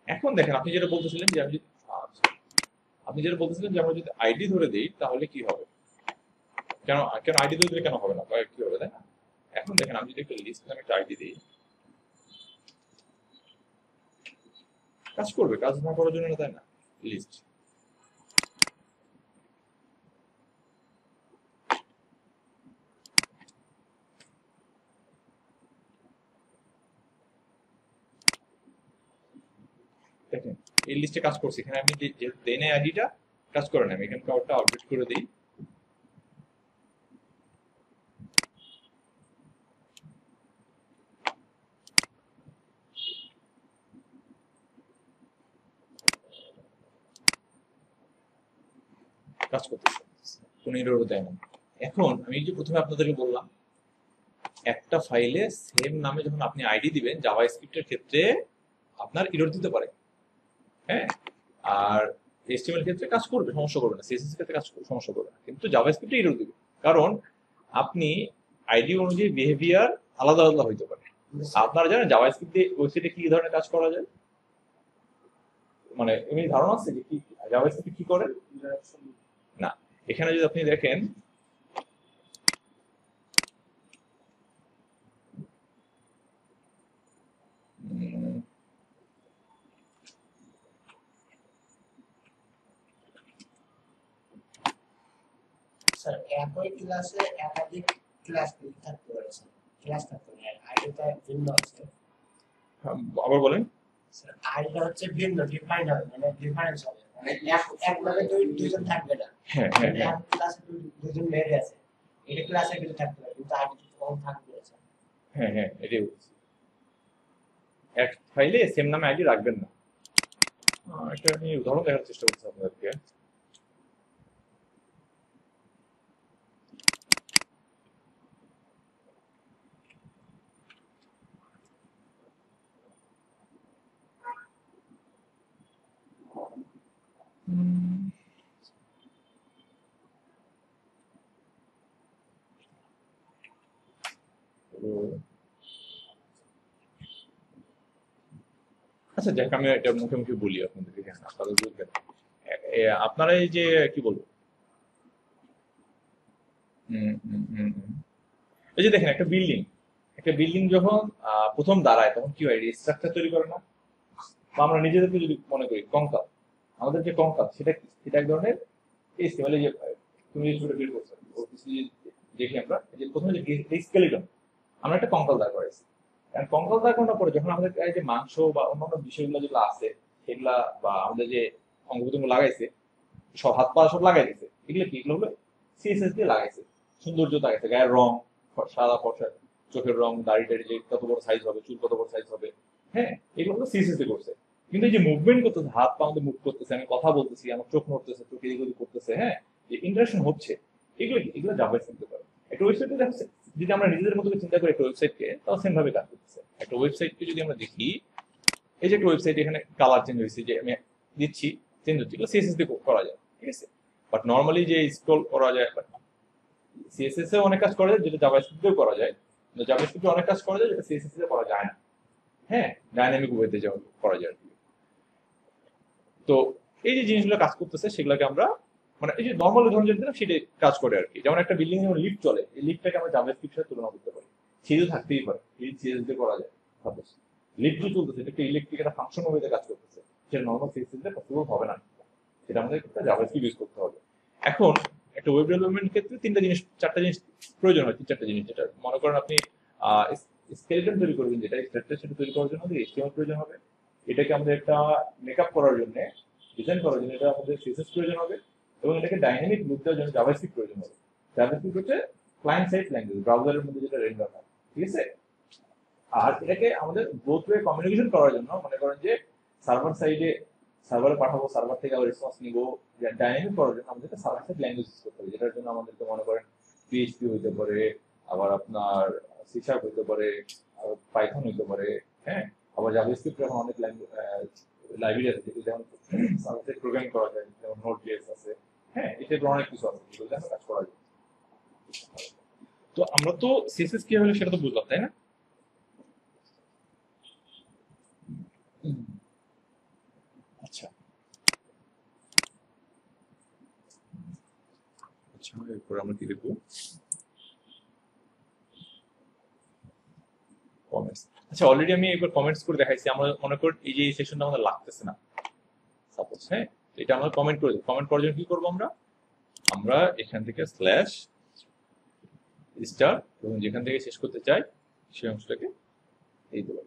Speaker 1: এখন দেখেন আপনি যেটা বলতেছিলেন যে আমি যদি আপনি যেটা বলতেছিলেন যে আমরা যদি আইডি ধরে দিই তাহলে কি হবে, কেন কেন আইডি ধরে দিলে কেন হবে না, বা কি হবে, তাই না? এখন দেখেন আমি যদি একটা লিস্ট নামে একটা আইডি দিই, কাজ করবে, কাজ না করার জন্য না, তাই না? লিস্ট দেখেন এই লিস্টে কাজ করছে, এখানে আমি যে দেই নাই আইডিটা কাজ করে না, আমি এখানে কাউটা আপডেট করে দিই, কাজ করতেছে, কোনো এরর দেয় না। এখন আমি যে প্রথমে আপনাদেরকে বললাম একটা ফাইলে সেম নামে যখন আপনি আইডি দিবেন জাভাস্ক্রিপ্টের ক্ষেত্রে আপনার এরর দিতে পারে, হ্যাঁ, আর এইচটিএমএল এর ক্ষেত্রে কাজ করবে, সমস্যা করবে না, সিএসএস এর ক্ষেত্রে কাজ করবে, সমস্যা করবে না, কিন্তু জাভাস্ক্রিপ্টে এরর দিবে, কারণ আপনি আইডি অনুযায়ী বিহেভিয়ার আলাদা আলাদা হইতে পারে। আপনারা জানেন জাভাস্ক্রিপ্টে ওয়েবসাইটে কি ধরনের কাজ করা যায়, মানে এমনি ধারণা আছে যে কি জাভাস্ক্রিপ্টে কি করে না? এখানে যদি আপনি দেখেন
Speaker 2: স্যার একই ক্লাসে একাধিক ক্লাস থাকতে পারে স্যার, ক্লাস থাকতে পারে, আইডিটা ভিন্ন আছে
Speaker 1: আবার বলেন।
Speaker 2: স্যার। আইডিটা হচ্ছে ভিন্ন, ডিফাইন হবে, মানে ডিফারেন্স হবে, মানে এক ভাবে দুইজন থাকবে না।
Speaker 1: হ্যাঁ হ্যাঁ হ্যাঁ
Speaker 2: এক ক্লাসে দুজন মেয়ে আছে, এটা ক্লাসে কিন্তু থাকতে পারে, কিন্তু আইডি তো কম থাকবে স্যার।
Speaker 1: হ্যাঁ হ্যাঁ এটাই বলছি, এক ফাইলে সেম নামে আইডি রাখবেন না। একটা আমি উদাহরণ দেখার চেষ্টা করছি আপনাদেরকে। আচ্ছা যাক, আমি এটা মুখে মুখে বলি আপনাদেরকে, হ্যাঁ আপনারা বুঝবেন। আপনারা এই যে কি বলবো, এই যে দেখেন একটা বিল্ডিং যখন প্রথম দাঁড়ায় তখন কি হয়, স্ট্রাকচার তৈরি করে না? বা আমরা নিজেদেরকে যদি মনে করি কঙ্কাল, আমাদের যে কঙ্কাল সেটা কি? সেটা এক ধরনের HTML যে তুমি যে ছবিটা বের করছো ওর কিছু দেখি আমরা যে প্রথমে যে স্কেলিটন, আমরা একটা কঙ্কাল দাঁড় করাইছি, কারণ কঙ্কাল দাঁড় করানোর পরে যখন আমাদের গায়ে যে মাংস বা অন্যান্য বিষয়গুলো যেগুলো আছে সেগুলা, বা আমাদের যে অঙ্গ প্রত্যঙ্গ লাগাইছে, সব হাত পা সব লাগাই দিছে, এগুলো কি, এগুলো হলো সিএসএস দিয়ে লাগাইছে, সৌন্দর্যতা আছে, গায়ের রং, সাদা ফর্সা, চোখের রং, দাড়ি টাড়ি যে কত বড় সাইজ হবে, চুল কত বড় সাইজ হবে, হ্যাঁ, এগুলো হলো সিএসএস দিয়ে করছে। কিন্তু এই যে মুভমেন্ট করতেছে, হাত পা আমাদের মুভ করতেছে, আমি কথা বলতেছি, আমার চোখ নড়তেছে, চোখ এদিক ওদিক করতেছে, হ্যাঁ, যে ইন্টারাকশন হচ্ছে, এগুলো কি, এগুলো জাভাস্ক্রিপ্ট করতে পারে। একটা ওয়েবসাইটে দেখছে, যদি আমরা নিজেদের মতো করে চিন্তা করি একটা ওয়েবসাইটকে, তাও সেম ভাবে কাজ করতেছে। একটা ওয়েবসাইটকে যদি আমরা দেখি, এই যে একটা ওয়েবসাইট, এখানে কালার চেঞ্জ হয়েছে, যে আমি দিচ্ছি চেঞ্জ হচ্ছে, এগুলো সিএসএস দিয়ে করা যায়, ঠিক আছে? বাট নর্মালি যে স্ক্রল করা যায়, সিএসএস এ অনেক কাজ করা যায় যেটা জাভাস্ক্রিপ্ট দিয়েও করা যায়, কিন্তু জাভাস্ক্রিপ্টে অনেক কাজ করা যায় যেটা সিএসএস এ করা যায় না, হ্যাঁ, ডাইনামিক ওয়েতে যাওয়া করা যায় আর কি। তো এই যে জিনিসগুলো কাজ করতেছে সেগুলোকে আমরা, মানে এই যে নর্মাল উদাহরণ যেটা দিলাম সেটাই কাজ করে আর কি। যেমন একটা বিল্ডিং এ লিফট চলে, এই লিফটটাকে আমরা জাভাস্ক্রিপ্টের সাথে তুলনা করতে পারি, সিএসএস থাকতেই পারে, এই সিএসএস দিয়ে করা যায়। সাপোজ লিফট যে চলতেছে, এটা একটা ইলেকট্রিক একটা ফাংশন ওয়েতে কাজ করতেছে, সেটা নর্মাল সিএসএস দিয়ে পসিবল হবে না, সেটা আমাদের একটা জাভাস্ক্রিপ্ট ইউজ করতে হবে। এখন একটা ওয়েব ডেভেলপমেন্ট ক্ষেত্রে চারটা জিনিস প্রয়োজন হয়, চারটা জিনিস, যেটা মনে করেন আপনি স্কেলেটন তৈরি করবেন, যেটা স্ট্রাকচার সেটা তৈরি করার জন্য আমাদের এইচটিএমএল প্রয়োজন হবে, এটাকে আমাদের একটা মেকআপ করার জন্য, ডিজাইন করার জন্য এটা আমাদের সিএসএস প্রয়োজন হবে, এবং এটাকে ডাইনামিক লুক দেওয়ার জন্য জাভাস্ক্রিপ্ট প্রয়োজন হবে। জাভাস্ক্রিপ্ট হচ্ছে ক্লায়েন্ট সাইড ল্যাঙ্গুয়েজ, ব্রাউজারের মধ্যে যেটা রেন্ডার হয়, ঠিক আছে? আর এটাকে আমাদের বোথ ওয়ে কমিউনিকেশন করার জন্য, মনে করেন যে সার্ভার সাইডে সার্ভারে পাঠাবো, সার্ভার থেকে আবার রেসপন্স নিবো। ডাইনামিক করার জন্য আমাদেরকে সার্ভার সাইড ল্যাঙ্গুয়েজ ইউজ করতে হবে, যেটার জন্য আমাদেরকে মনে করেন পিএইচপি হইতে পারে, আবার আপনার সি শার্প হইতে পারে, পাইথন হইতে পারে, হ্যাঁ, আবার জাভাস্ক্রিপ্ট এখন অনেক লাইব্রেরি আছে যেমন সার্ভার সাইড প্রোগ্রামিং করা যায়, যেমন নোট জেএস আছে, হ্যাঁ, এটা অনেক কিছু আছে যেগুলো দিয়ে কাজ করা যায়। তো আমরা তো সিএসএস কি হলো সেটা তো বুঝলাম, তাই না? আচ্ছা আচ্ছা, এরপর আমরা কি দেখবো? কমেন্টস। আচ্ছা, অলরেডি আমি একবার কমেন্টস করে দেখাইছি। আমরা মনে করি এই যে এই সেশনটা আমাদের লাগতেছে না সাপোজ, হ্যাঁ, তো এটা আমরা কমেন্ট করে দিই। কমেন্ট করার জন্য কি করবো আমরা? আমরা এখান থেকে স্ল্যাশ স্টার এবং যেখান থেকে শেষ করতে চাই সেই অংশটাকে এই দেবো।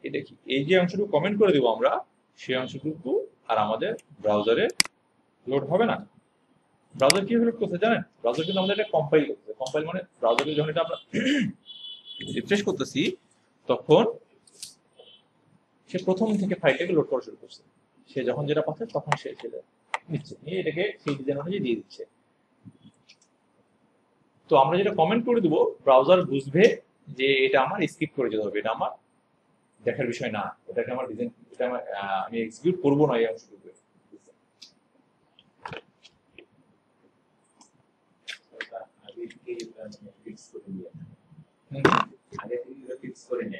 Speaker 1: এটা কি এই যে অংশটুকু কমেন্ট করে দিব আমরা, সেই অংশটুকু আর আমাদের ব্রাউজারে লোড হবে না। ব্রাউজার কিভাবে লোড করতে জানেন? ব্রাউজার কিন্তু আমাদের এটা কম্পাইল করতে, কম্পাইল মানে ব্রাউজারে যখন এটা আমরা রিফ্রেশ করতেছি তখন সে প্রথম থেকে ফাইলটাকে লোড করা শুরু করছে। সে যখন যেটা পাচ্ছে তখন সে সেটা নিচ্ছে, নিয়ে এটাকে সেই ডিজাইন অনুযায়ী দিয়ে দিচ্ছে। তো আমরা যেটা কমেন্ট করে দেবো, ব্রাউজার বুঝবে যে এটা আমার স্কিপ করে যেতে হবে, এটা আমার দেখার বিষয় না, এটাকে আমার ডিজাইন, এটা আমার আমি এক্সিকিউট করবো না এই অংশটুকু।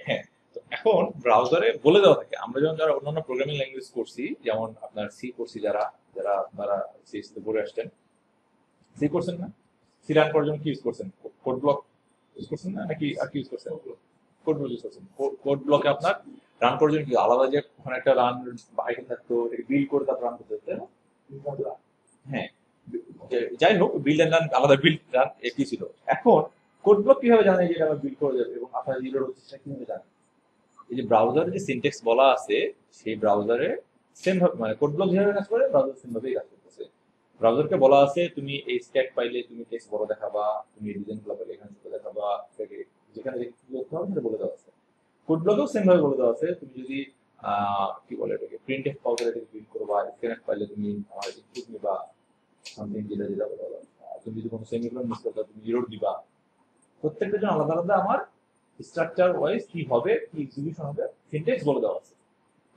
Speaker 1: হ্যাঁ, তো এখন ব্রাউজারে বলে দেওয়া থাকে, আমরা যখন যারা অন্যান্য প্রোগ্রামিং ল্যাঙ্গুয়েজ করছি, যেমন আপনার সি করছি, যারা যারা আপনারা সিএস তে পড়ে আসছেন, সি করছেন না? সি রান করার জন্য কি ইউজ করছেন? কোড ব্লক ইউজ করছেন না, নাকি আর কি ইউজ করছেন? কোড ব্লক ইউজ করছেন। কোড ব্লকে আপনার রান করার জন্য কি আলাদা যে ওখানে একটা রান আইটেম থাকতো, বিল্ড করে তারপর রান করতে হতো, তাই না? হ্যাঁ, যাই হোক, বিল্ড এন্ড রান আলাদা, বিল্ড রান একই ছিল। এখন কোড ব্লক কিভাবে জানে যে এটা আমার বিল্ড করে যাবে এবং আপনার রিলোড হচ্ছে সেটা কিভাবে জানে? এই যে ব্রাউজারে যে সিনট্যাক্স বলা আছে, সেই ব্রাউজারে সেম ভাবে, মানে কোড ব্লক যেভাবে কাজ করে ব্রাউজার সেম ভাবেই কাজ করতেছে। ব্রাউজারকে বলা আছে তুমি এই স্ট্যাক পাইলে তুমি টেক্সট বড় দেখাবা, তুমি রিজন গুলো পাইলে এখানে ছোট দেখাবা, যেখানে কি করতে হবে সেটা বলে দেওয়া আছে। কোড ব্লকেও সেম ভাবে বলে দেওয়া আছে, তুমি যদি কি বলে এটাকে প্রিন্ট এফ পাউডার এটাকে প্রিন্ট করবা, স্ক্যানএফ পাইলে তুমি ইনপুট নিবা সামথিং, যেটা যেটা বলা হলো। তুমি যদি কোনো সেমিকোলন মিস করতে তুমি জিরো দিবা। প্রত্যেকটা জন্য আলাদা আলাদা আমার স্ট্রাকচার ওয়াইজ কি হবে, কি এক্সিকিউশন হবে, সিনট্যাক্স বলে দেওয়া আছে।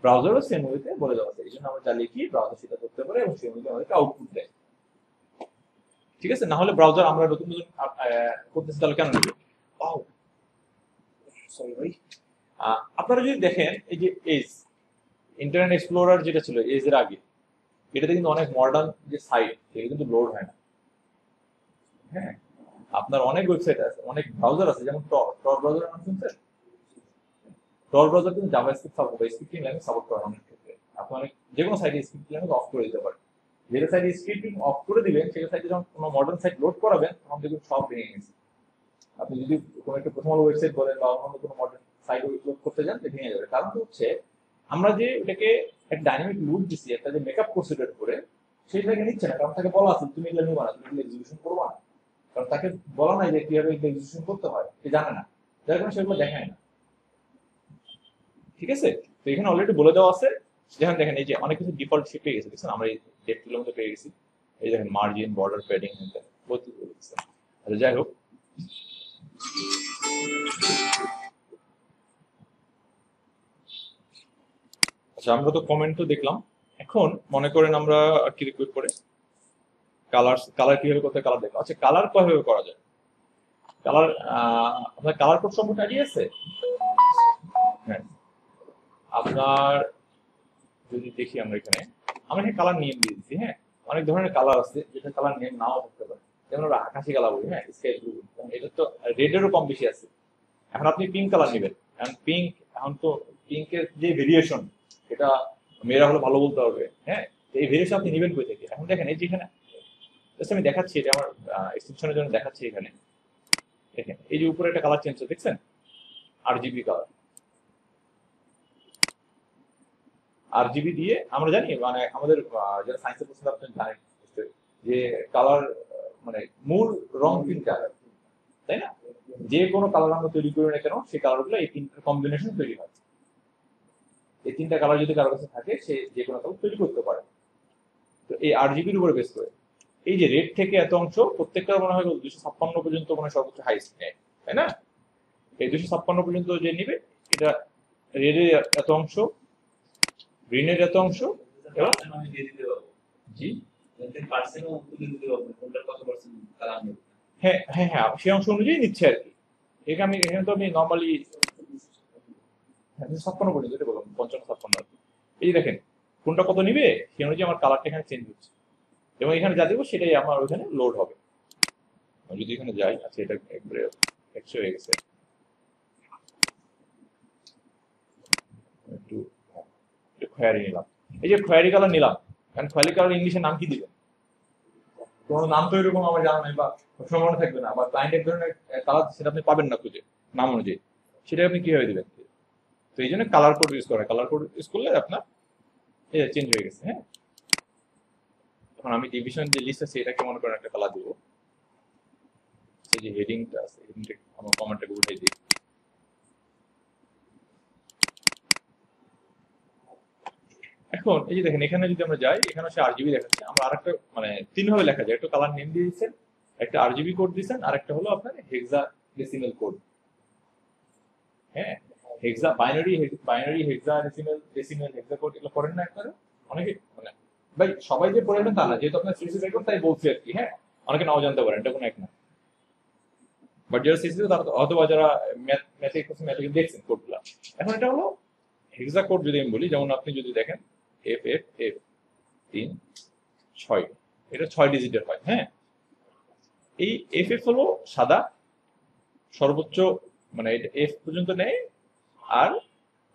Speaker 1: ব্রাউজারও সেম ওয়েতে বলে দেওয়া আছে। এই জন্য আমরা চাইলে কি ব্রাউজার সেটা করতে পারে এবং সেই অনুযায়ী আমাদেরকে আউটপুট দেয়। ঠিক আছে, না হলে ব্রাউজার আমরা নতুন নতুন করতেছি তাহলে কেন নেবে? সরি ভাই, আপনারা যদি দেখেন এই যে এজ ইন্টারনেট এক্সপ্লোরার যেটা ছিল এজ এর আগে, এটাতে কিন্তু অনেক মডার্ন যে সাইট সেগুলো কিন্তু লোড হয় না। হ্যাঁ, আপনার অনেক ওয়েবসাইট আছে, অনেক ব্রাউজার আছে, যেমন টর ব্রাউজার নাম শুনছেন? টর ব্রাউজার কিন্তু জাভাস্ক্রিপ্ট সাপোর্ট করে, স্ক্রিপ্টিং ল্যাঙ্গুয়েজ সাপোর্ট করে অনেক ক্ষেত্রে। আপনি অনেক যে কোনো সাইটে স্ক্রিপ্টিং ল্যাঙ্গুয়েজ অফ করে দিতে পারেন। যেটা সাইটে স্ক্রিপ্টিং অফ করে দিবেন, সেই সাইটে যখন কোনো মডার্ন সাইট লোড করাবেন তখন দেখবেন সব ভেঙে গেছে। আপনি যদি কোনো একটা প্রথম আলো ওয়েবসাইট বলেন বা অন্য কোনো মডার্ন সাইট লোড করতে যান, ভেঙে যাবে। কারণ হচ্ছে আমরা যে এটাকে একটা ডাইনামিক লুপ দিচ্ছি, একটা যে মেকআপ করছি এটার উপরে, সেটাকে নিচ্ছে না। কারণ তাকে বলা আছে তুমি এগুলো নিবা না, তুমি এগুলো এক্সিকিউশন করবা না। কারণ তাকে বলা নাই যে কিভাবে এগুলো এক্সিকিউশন করতে হয়, সে জানে না, যার কারণে সেগুলো দেখায় না। ঠিক আছে, তো এখানে অলরেডি বলে দেওয়া আছে। যেখানে দেখেন এই যে অনেক কিছু ডিফল্ট সে পেয়ে গেছে, দেখছেন? আমরা এই ডেপথের মধ্যে পেয়ে গেছি। এই দেখেন মার্জিন, বর্ডার, প্যাডিং, বহুত কিছু বলে দিচ্ছে। আচ্ছা, যাই হোক, আচ্ছা আমরা তো কমেন্ট তো দেখলাম। এখন মনে করেন আমরা আর কি রিকোয়েস্ট করে কালার কিভাবে করতে, কালার দেখলাম। আচ্ছা, কালার কিভাবে করা যায়? কালার আপনার কালার কোড সম্পর্কে আইডিয়া আছে? হ্যাঁ, আপনার যদি দেখি আমরা এখানে কালার নেম দিয়ে দিচ্ছি। হ্যাঁ, অনেক ধরনের কালার আছে যেটা কালার নেম নাও থাকতে পারে। যেমন আমরা আকাশি কালার বলি, হ্যাঁ, স্কাই ব্লু, এটা তো রেডেরও কম বেশি আছে। এখন আপনি পিঙ্ক কালার নেবেন, এখন পিঙ্ক, এখন তো পিঙ্কের যে ভেরিয়েশন, এটা মেয়েরা হলো ভালো বলতে হবে। হ্যাঁ, এই ভেরিয়েশন আপনি নেবেন কই থেকে? এখন দেখেন এই যে এখানে আমি দেখাচ্ছি, এটা আমার এক্সটেনশনের জন্য দেখাচ্ছি। এখানে দেখেন এই যে উপরে একটা কালার চেঞ্জ হচ্ছে, দেখছেন? RGB colour. RGB দিয়ে আমরা জানি, মানে আমাদের যারা সায়েন্সের পড়ছেন আপনি জানেন যে কালার মানে মূল রং তিনটা, তাই না? যে কোনো কালার আমরা তৈরি করি না কেন, সেই কালারগুলো এই তিনটা কম্বিনেশন তৈরি হয়। এই তিনটা কালার যদি কারোর কাছে থাকে সে যে কোনো কালার তৈরি করতে পারে। তো এই RGB এর উপরে বেস করে এই যে রেড থেকে এত অংশ প্রত্যেকটা মনে হয় 256 পর্যন্ত মনে সর্বোচ্চ হাইস্ট নেয়, তাই না? এই 256 পর্যন্ত যে নিবে এটা রেডের এত অংশ, গ্রিনের এত অংশ এবং
Speaker 3: আমি দিয়ে দিতে পারবো।
Speaker 1: জি
Speaker 3: পার্সেন্টও তুলে দিতে পারবো, কোনটা কত পার্সেন্ট কালার নেব।
Speaker 1: হ্যাঁ হ্যাঁ হ্যাঁ সেই অংশ অনুযায়ী নিচ্ছে আর কি। এখানে তো আমি নর্মালি 56 পর্যন্ত এটা বললাম, 55-56 আর কি। এই যে দেখেন কোনটা কত নিবে সেই অনুযায়ী আমার কালারটা এখানে চেঞ্জ হচ্ছে এবং এখানে যা দেবো সেটাই আমার ওখানে লোড হবে। আমি যদি এখানে যাই, আচ্ছা এটা একবারে 100 হয়ে গেছে, একটু খয়েরি নিলাম। এই যে খয়েরি কালার নিলাম, কারণ খয়েরি কালার ইংলিশে নাম কি দিবেন? কোনো নাম তো এরকম আমার জানা নাই বা সবসময় মনে থাকবে না, বা ক্লায়েন্ট এক ধরনের কালার সেটা আপনি পাবেন না খুঁজে নাম অনুযায়ী, সেটা আপনি কিভাবে দিবেন? তো এই জন্য কালার কোড ইউজ করা, কালার কোড ইউজ করলে আপনার চেঞ্জ হয়ে গেছে। হ্যাঁ, এখন আমি ডিভিশন যে লিস্ট আছে এটাকে মনে করেন একটা কালার দেবো। এই যে হেডিংটা আছে, হেডিংটা আমার কমেন্টটাকে উঠাই দিই। এখন এই যে দেখেন এখানে যদি আমরা যাই, এখানে সে RGB দেখাচ্ছে। আমরা আরেকটা মানে তিন ভাবে লেখা যায়, একটা কালার নেম দিয়ে দিচ্ছেন, একটা RGB কোড দিচ্ছেন, আর একটা হলো আপনার হেক্সাডেসিমাল কোড। হ্যাঁ, বাইনারি হেক্সাডেসিমাল হেক্সা কোড এগুলো পড়েন না আপনারা অনেকে? মানে ভাই সবাই যে পড়েন তা না, যেহেতু আপনার সিসি ব্যাকগ্রাউন্ড তাই বলছি আর কি। হ্যাঁ, অনেকে নাও জানতে পারেন, এটা কোনো এক না। বাট যারা সিসি তারা অথবা যারা ম্যাথে দেখছেন কোডগুলো। এখন এটা হলো হেক্সা কোড। যদি আমি বলি, যেমন আপনি যদি দেখেন FFF 3-6, এটা 6 ডিজিটের হয়। হ্যাঁ, এই FF হলো সাদা সর্বোচ্চ, মানে এটা F পর্যন্ত নেয়, আর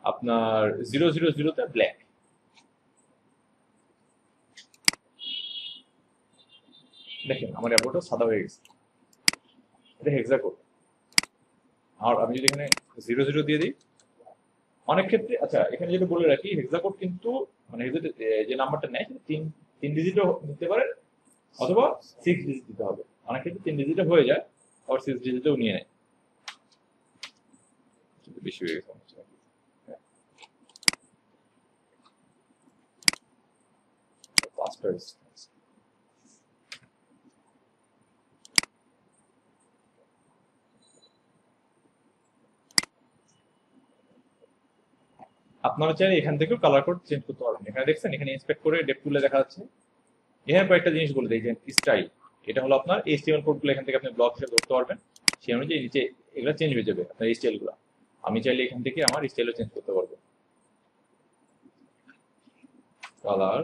Speaker 1: আপনার 000 তে ব্ল্যাক। দেখেন আমার অ্যাপোটা সাদা হয়ে গেছে, এটা হেক্সা কোড। আর আমি যদি এখানে 00 দিয়ে দিই, অনেক ক্ষেত্রে আচ্ছা এখানে যেটা বলে রাখি, হেক্সা কোড কিন্তু মানে যে নাম্বারটা নেয় সেটা তিন ডিজিটও নিতে পারে অথবা 6 ডিজিট দিতে হবে। অনেক ক্ষেত্রে 3 ডিজিটে হয়ে যায়, আবার 6 ডিজিটেও নিয়ে নেয়। বেশি হয়ে গেছে আপনারা চাইলে এখান থেকেও কালার কোড চেঞ্জ করতে পারবেন। এখানে দেখছেন, এখানে ইন্সপেক্ট করে ডেপ টুলে দেখা যাচ্ছে। এখানে কয়েকটা জিনিস বলে দিই, স্টাইল, এটা হলো আপনার HTML কোডগুলো এখান থেকে আপনি ব্লক হিসেবে ধরতে পারবেন। সেই অনুযায়ী নিচে এগুলো চেঞ্জ হয়ে যাবে আপনার স্টাইল গুলো। আমি চাইলে এখান থেকে আমার স্টাইলও চেঞ্জ করতে পারবো। কালার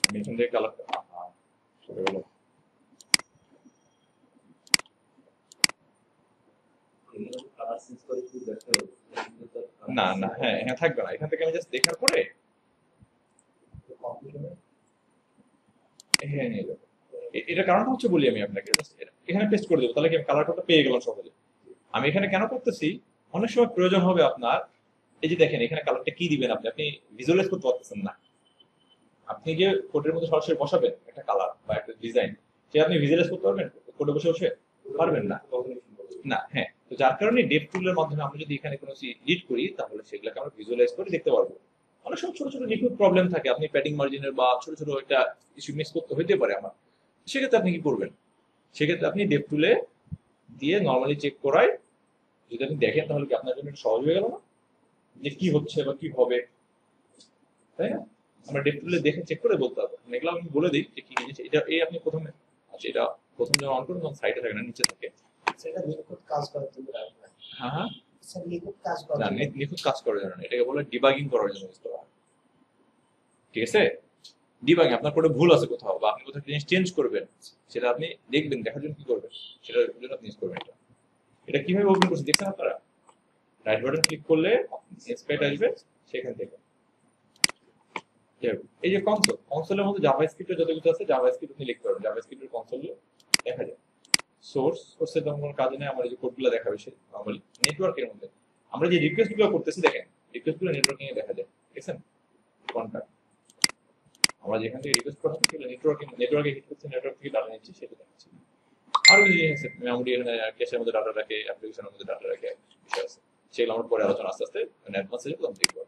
Speaker 1: আমি এখান থেকে কালার চলে গেল।
Speaker 3: কালার চেঞ্জ করে কি দেখতে হবে?
Speaker 1: না না, হ্যাঁ হ্যাঁ থাকবে না। এখান থেকে আমি জাস্ট দেখার পরে হ্যাঁ নিয়ে যাবো। এটার কারণটা হচ্ছে বলি আমি আপনাকে, এখানে পেস্ট করে দেবো, তাহলে কি আমি কালার কোডটা পেয়ে গেলাম সহজে। আমি এখানে কেন করতেছি, অনেক সময় প্রয়োজন হবে আপনার। এই যে দেখেন এখানে কালারটা কি দিবেন আপনি ভিজুয়ালাইজ করতে পারতেছেন না। আপনি যে কোডের মধ্যে সরাসরি বসাবেন একটা কালার বা একটা ডিজাইন, সে আপনি ভিজুয়ালাইজ করতে পারবেন কোডে বসে বসে? পারবেন না। না, হ্যাঁ, তো যার কারণে ডেপ টুলের মাধ্যমে আমরা যদি এখানে কোনো এডিট করি, তাহলে সেগুলোকে আমরা ভিজুয়ালাইজ করে দেখতে পারবো। অনেক সময় ছোট ছোট নিখুঁত প্রবলেম থাকে, আপনি প্যাডিং মার্জিনের বা ছোট ছোট একটা ইস্যু মিস করতে হইতে পারে আমার। সেক্ষেত্রে আপনি কি করবেন? সেক্ষেত্রে আপনি ডেপ টুলে দিয়ে নর্মালি চেক করাই যদি আপনি দেখেন, তাহলে কি আপনার জন্য সহজ হয়ে গেল না যে কি হচ্ছে বা কি হবে, তাই না? আমরা ডেপ টুলে দেখে চেক করে বলতে হবে। এগুলো আমি বলে দিই যে কি জিনিস এটা। এই আপনি প্রথমে, আচ্ছা এটা প্রথম যখন অন করুন তখন সাইডে থাকে না, নিচে থাকে।
Speaker 2: সেটা নিখুঁত কাজ করে তুমি রাখবে।
Speaker 1: হ্যাঁ হ্যাঁ,
Speaker 2: স্যার নিখুঁত কাজ করে
Speaker 1: না নিখুঁত কাজ করার জন্য না, এটাকে বলে ডিবাগিং করার জন্য ইউজ করা হয়। ঠিক আছে, ডিবাগিং আপনার কোডে ভুল আছে কোথাও, বা আপনি কোথাও জিনিস চেঞ্জ করবেন, সেটা আপনি দেখবেন, দেখার জন্য কি করবেন, সেটার জন্য আপনি ইউজ করবেন এটা। এটা কিভাবে ওপেন করছি দেখছেন আপনারা? রাইট বাটন ক্লিক করলে ইন্সপেক্ট আসবে, সেখান থেকে এই যে কনসোলের মধ্যে জাভাস্ক্রিপ্টের যত কিছু আছে, জাভাস্ক্রিপ্ট আপনি লিখতে পারবেন। জাভাস্ক্রিপ্টের কনসোলে দেখা যায় সোর্সের তেমন কোনো কাজে নেই। আমার এই যে কোডগুলো দেখাবে সে নরমালি নেটওয়ার্কের মধ্যে আমরা যে রিকোয়েস্টগুলো করতেছি, দেখেন রিকোয়েস্টগুলো নেটওয়ার্কিং এ দেখা যায়। দেখছেন কন্টাক্ট আমরা যেখান থেকে রিকোয়েস্ট করা হচ্ছে সেগুলো নেটওয়ার্কে হিট করছে, নেটওয়ার্ক থেকে ডাটা নিচ্ছে, সেটা দেখাচ্ছে। আরো কিছু জিনিস আছে, মেমোরি এখানে ক্যাশের মধ্যে ডাটা রাখে, অ্যাপ্লিকেশনের মধ্যে ডাটা রাখে, বিষয় আছে, সেগুলো আমরা পরে আলোচনা আস্তে আস্তে অ্যাডভান্স হয়ে আমরা দেখবো।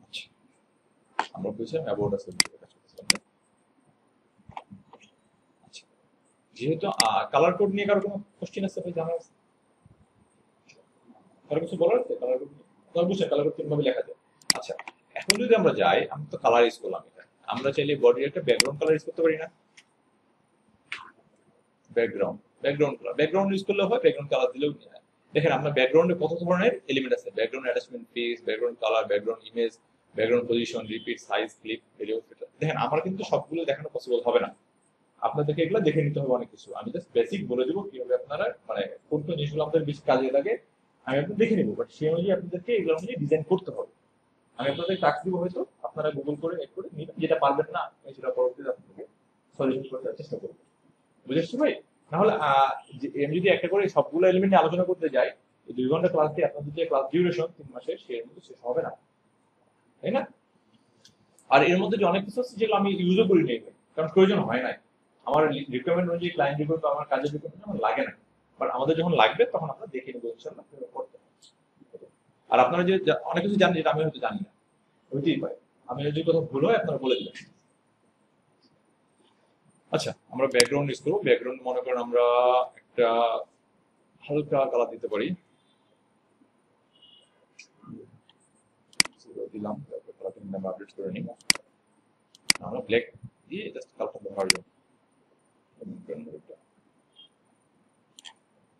Speaker 1: আচ্ছা, আমরা বুঝলাম অ্যাবাউট আছে কাজ করতেছিলাম। আচ্ছা, যেহেতু কালার কোড নিয়ে কারো কোনো কোশ্চেন আছে ভাই, জানা আছে? কারো কিছু বলার আছে কালার কোড নিয়ে? তাহলে বুঝছেন কালার কোড কিভাবে লেখা যায়। আচ্ছা, এখন যদি আমরা যাই, আমি তো কালার ইউজ করলাম এখানে, আমরা চাইলে বডির একটা ব্যাকগ্রাউন্ড কালার ইউজ করতে পারি না? ব্যাকগ্রাউন্ড ইউজ করলে হয়, ব্যাকগ্রাউন্ড কালার দিলেও হয়। দেখেন আপনার ব্যাকগ্রাউন্ডে কত ধরনের এলিমেন্ট আছে, background attachment face, background colour, background image, background position, repeat, size, clip, video. দেখেন আমার কিন্তু সবগুলো দেখানো পসিবল হবে না, আপনাদেরকে এগুলো দেখে নিতে হবে অনেক কিছু। আমি জাস্ট বেসিক বলে দেবো কিভাবে আপনারা মানে কোন কোন জিনিসগুলো আপনাদের বেশি কাজে লাগে আমি আপনাদের দেখে নিবো, বাট সেই অনুযায়ী আপনাদেরকে এগুলো অনুযায়ী ডিজাইন করতে হবে। আমি আপনাদের টাস্ক দিব, হয়তো আপনারা গুগল করে এক করে নিবেন, যেটা পারবেন না আমি সেটা পরবর্তীতে আপনাদেরকে সলিউশন করতে চেষ্টা করবো। বুঝেছি ভাই? নাহলে আমি যদি একটা করে সবগুলো এলিমেন্ট নিয়ে আলোচনা করতে যাই, এই 2 ঘন্টা ক্লাস দিয়ে আপনাদের যে ক্লাস ডিউরেশন 3 মাসের, সে মধ্যে শেষ হবে না, তাই না? আর এর মধ্যে যে অনেক কিছু আছে যেগুলো আমি ইউজও করি নাই, কারণ প্রয়োজন হয় নাই। আমার রিকোয়ারমেন্ট অনুযায়ী, ক্লায়েন্ট রিকোয়ারমেন্ট, আমার কাজের রিকোয়ারমেন্ট আমার লাগে না, বাট আমাদের যখন লাগবে তখন আমরা দেখে নেবো ইনশাআল্লাহ কিভাবে করতে হবে। আর আপনারা যে অনেক কিছু জানেন যেটা আমি হয়তো জানি না, হইতেই পারে, আমি যদি কোথাও ভুল হয় আপনারা বলে দিবেন। আচ্ছা, আমরা ব্যাকগ্রাউন্ড ইউজ করবো। ব্যাকগ্রাউন্ড মনে করেন আমরা একটা হালকা কালার দিতে পারি, দিলাম, আমরা আপডেট করে নিই। আমরা ব্ল্যাক দিয়ে জাস্ট কালারটা ব্যবহার করব,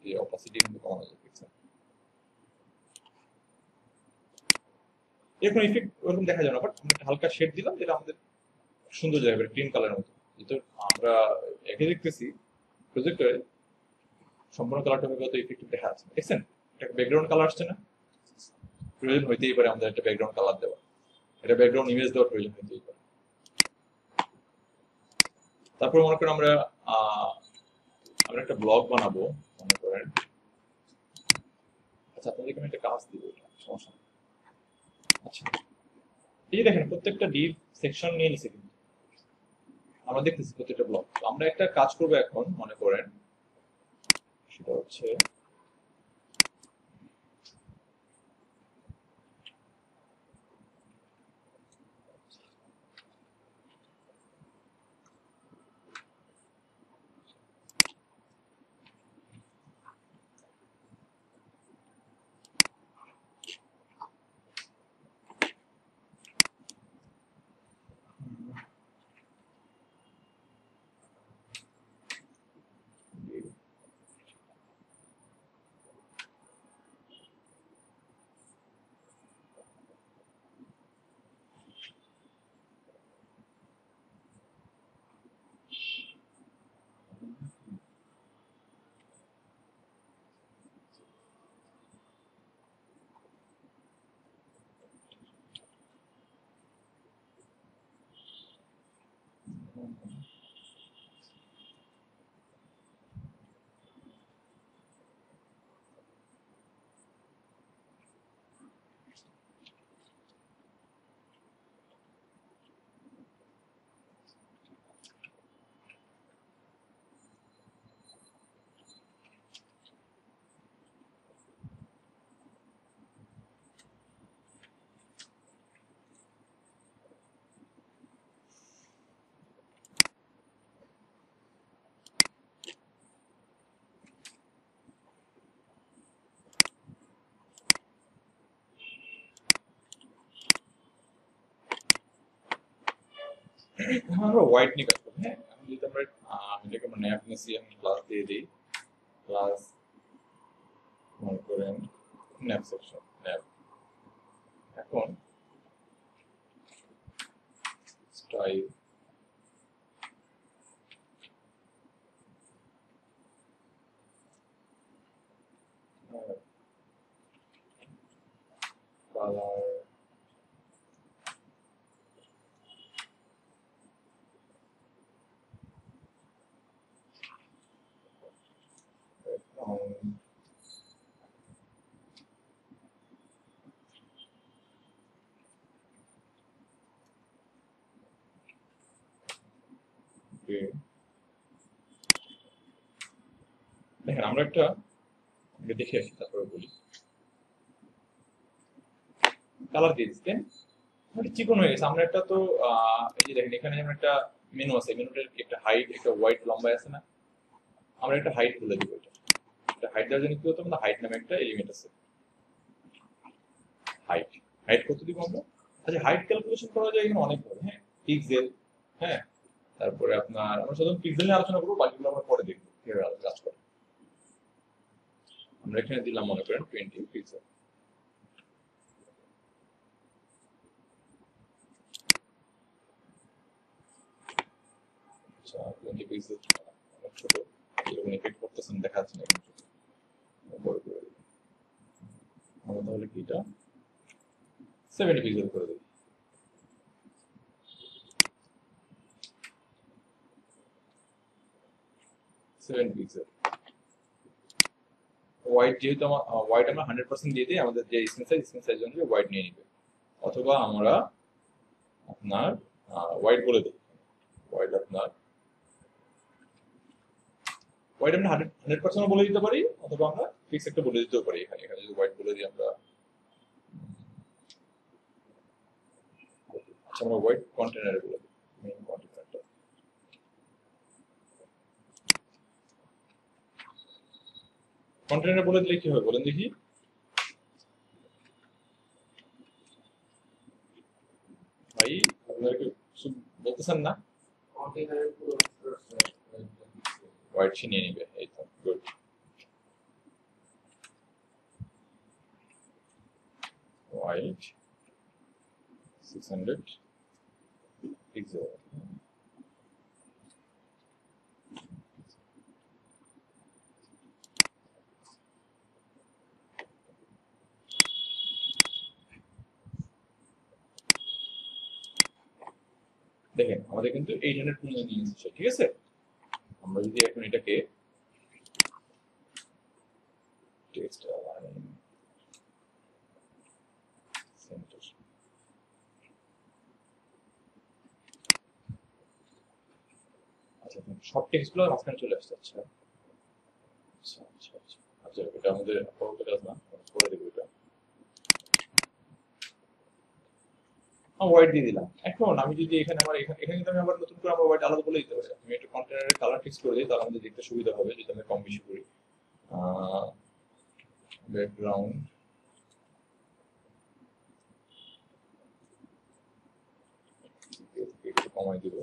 Speaker 1: এই অপাসিটি কিন্তু কমানো যায়। এরকম ইফেক্ট ওরকম দেখা যায় না, বাট আমরা হালকা শেড দিলাম যেটা আমাদের সুন্দর জায়গা, ক্রিম কালারের মতো। যেহেতু আমরা একে দেখতেছি প্রজেক্টরে সম্পূর্ণ কালারটা কত ইফেক্টিভ দেখা যাচ্ছে, দেখছেন? একটা ব্যাকগ্রাউন্ড কালার আসছে না? প্রয়োজন হইতেই পারে আমাদের একটা ব্যাকগ্রাউন্ড কালার দেওয়া, এটা ব্যাকগ্রাউন্ড ইমেজ দেওয়ার প্রয়োজন হইতেই পারে। তারপর মনে করেন আমরা আমরা একটা ব্লগ বানাবো, মনে করেন। আচ্ছা, আপনাদেরকে আমি একটা কাজ দিব, সমস্যা নেই। আচ্ছা, এই দেখেন প্রত্যেকটা ডিপ সেকশন নিয়ে নিছে, কিন্তু আমরা দেখতেছি প্রত্যেকটা ব্লগ। আমরা একটা কাজ করবো এখন, মনে করেন সেটা হচ্ছে আমরা হোয়াইট নিয়ে কাজ করবো। হ্যাঁ, এখন যদি আমরা এটাকে আমরা ন্যাপ নিয়েছি, আমি ক্লাস দিয়ে দিই, ক্লাস মনে করেন ন্যাপ সেকশন, ন্যাপ। এখন স্টাইল, কালার, দেখেন আমরা একটা আগে দেখে আসি তারপরে বলি। কালার দিয়ে দিচ্ছি মানে চিকন হয়ে গেছে। আমরা একটা তো এই যে দেখেন এখানে যেমন একটা মেনু আছে, মেনুটার একটা হাইট একটা হোয়াইট লম্বায় আছে না, আমরা একটা হাইট বলে দিব। এটা একটা হাইট দেওয়ার জন্য কি হতো, আমাদের হাইট নামে একটা এলিমেন্ট আছে। হাইট হাইট কত দিব আমরা? আচ্ছা হাইট ক্যালকুলেশন করা যায় এখানে অনেকভাবে। হ্যাঁ, পিক্সেল, হ্যাঁ, তারপরে আপনার আমরা শুধু পিক্সেল নিয়ে আলোচনা করবো, বাকিগুলো আমরা পরে দেখবো কিভাবে কাজ করে। আমরা এখানে দিলাম মনে করেন 20 পিক্সেল। আচ্ছা 20 পিক্সেল অনেক ছোট, এরকম ইফেক্ট করতেছেন দেখা যাচ্ছে না এখন ছোট। বড় করে দিই আমরা, তাহলে কি এটা 70 পিক্সেল করে দিই। 7 পিক্সেল। হোয়াইট যেহেতু আমার হোয়াইট আমরা 100% দিয়ে দিই, আমাদের যে স্ক্রিন সাইজ অনুযায়ী হোয়াইট নিয়ে নিবে। অথবা আমরা আপনার হোয়াইট বলে দিই, হোয়াইট আপনার হোয়াইট আমরা 100% বলে দিতে পারি, অথবা আমরা ফিক্স একটা বলে দিতেও পারি। এখানে এখানে যদি হোয়াইট বলে দিই আমরা, আচ্ছা আমরা হোয়াইট কন্টেনারে বলে দিই, মেইন কন্টেনারটা। কন্টেনারে বলে দিলে কি হবে বলেন দেখি? ভাই আপনারা কি কিছু বলতেছেন না? হোয়াইট ছিনিয়ে নিবে, এই তো গুড। White 600 pixel. দেখেন আমাদের কিন্তু 800 পিক্সেল নিয়ে নিচ্ছে, ঠিক আছে। আমরা যদি এখন এটাকে টেক্সট অ্যালাইন সেন্টার, আচ্ছা সব টেক্সটগুলো মাঝখানে চলে আসছে। আচ্ছা আচ্ছা আচ্ছা আচ্ছা আচ্ছা, এটা আমাদের পরবর্তী কাজ না, করে দেবো এটা। হোয়াইট দিয়ে দিলাম। এখন আমি যদি এখানে আমার এখানে এখানে কিন্তু আমি আবার নতুন করে আমার হোয়াইট আলাদা বলে দিতে পারি। আমি একটা কন্টেনারের কালার ফিক্স করে দিই, তাহলে আমাদের দেখতে সুবিধা হবে যদি আমরা কম বেশি করি। ব্যাকগ্রাউন্ড একটু কমাই দিব।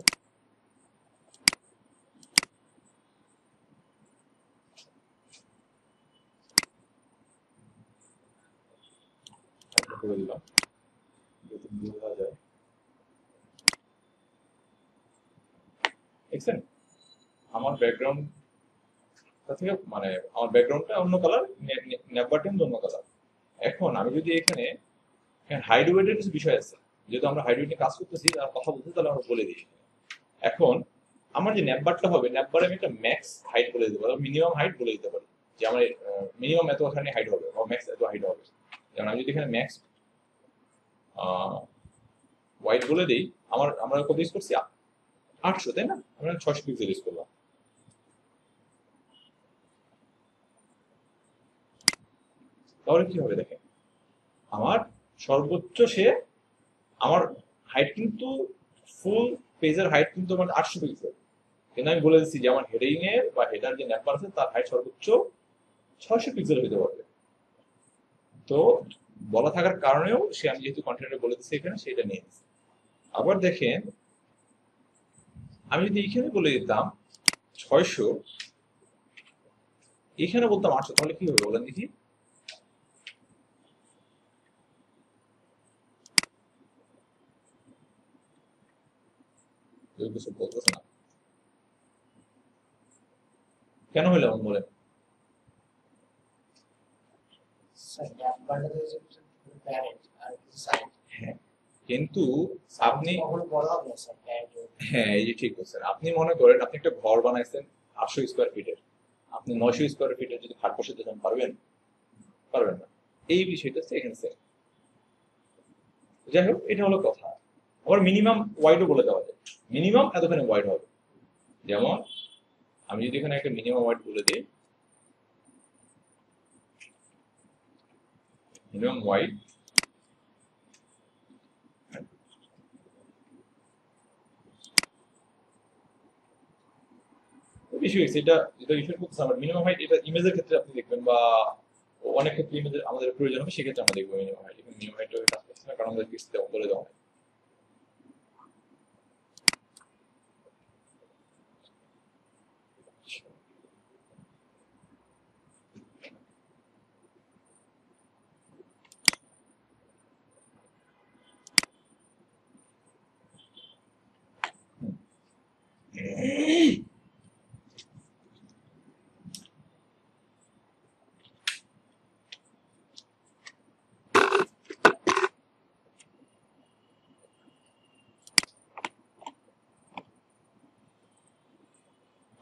Speaker 1: করে দিলাম যাতে বোঝা যায়। দেখছেন আমার ব্যাকগ্রাউন্ড থেকে মানে আমার ব্যাকগ্রাউন্ডটা অন্য কালার, নেভারটেন অন্য কালার। এখন আমি যদি এখানে হাইড ওয়েটের কিছু বিষয় আছে, যেহেতু আমরা হাইড ওয়েট নিয়ে কাজ করতেছি আর কথা বলতে, তাহলে আমরা বলে দিই। এখন আমার যে ন্যাপবারটা হবে, ন্যাপবারে আমি একটা ম্যাক্স হাইট বলে দিতে পারি, মিনিমাম হাইট বলে দিতে পারি যে আমার মিনিমাম এতখানি হাইট হবে বা ম্যাক্স এত হাইট হবে। যেমন আমি যদি এখানে ম্যাক্স হোয়াইট বলে দিই, আমরা কত ইউজ করছি 800, তাই না? আমরা 600 পিক্সেল ইউজ করলাম। তাহলে কি হবে দেখেন, আমার সর্বোচ্চ সে আমার হাইট কিন্তু ফুল পেজের হাইট কিন্তু আমার 800 পিক্সেল, কিন্তু আমি বলে দিচ্ছি যে আমার হেডিং এর বা হেডার যে ন্যাপবার আছে তার হাইট সর্বোচ্চ 600 পিক্সেল হইতে পারবে। তো বলা থাকার কারণেও সে, আমি যেহেতু কন্টেন্টে বলে দিচ্ছি এখানে, সেটা নিয়ে নিচ্ছি। আবার দেখেন আমি যদি এখানে বলে দিতাম 600, এখানে বলতাম 800, তাহলে কি হবে বলেন দেখি? কিছু বলতেছে না কেন হইলো এমন বলেন? হ্যাঁ, কিন্তু আপনি হ্যাঁ এই যে ঠিক বলছেন। আপনি মনে করেন আপনি একটা ঘর বানাইছেন 800 স্কোয়ার ফিটের, আপনি 900 স্কোয়ার ফিটের যদি খাট বসাতে চান, পারবেন? পারবেন না। এই বিষয়টা হচ্ছে এখানে সেম। যাই হোক, এটা হলো কথা। আবার মিনিমাম ওয়াইডও বলে দেওয়া যায়, মিনিমাম এতখানি ওয়াইড হবে। যেমন আমি যদি এখানে একটা মিনিমাম ওয়াইড বলে দিই, মিনিমাম ওয়াইড ইস্যু হয়েছে, যেটা ইস্যু করতেছে আমার মিনিমাম হাইট, এটা ইমেজের ক্ষেত্রে আপনি দেখবেন বা অনেক ক্ষেত্রে ইমেজের আমাদের প্রয়োজন হবে, সেক্ষেত্রে আমরা দেখবো মিনিমাম হাইট। এখানে মিনিমাম হাইট কাজ করছে না, কারণ আমাদের ফিক্স বলে দেওয়া হয়।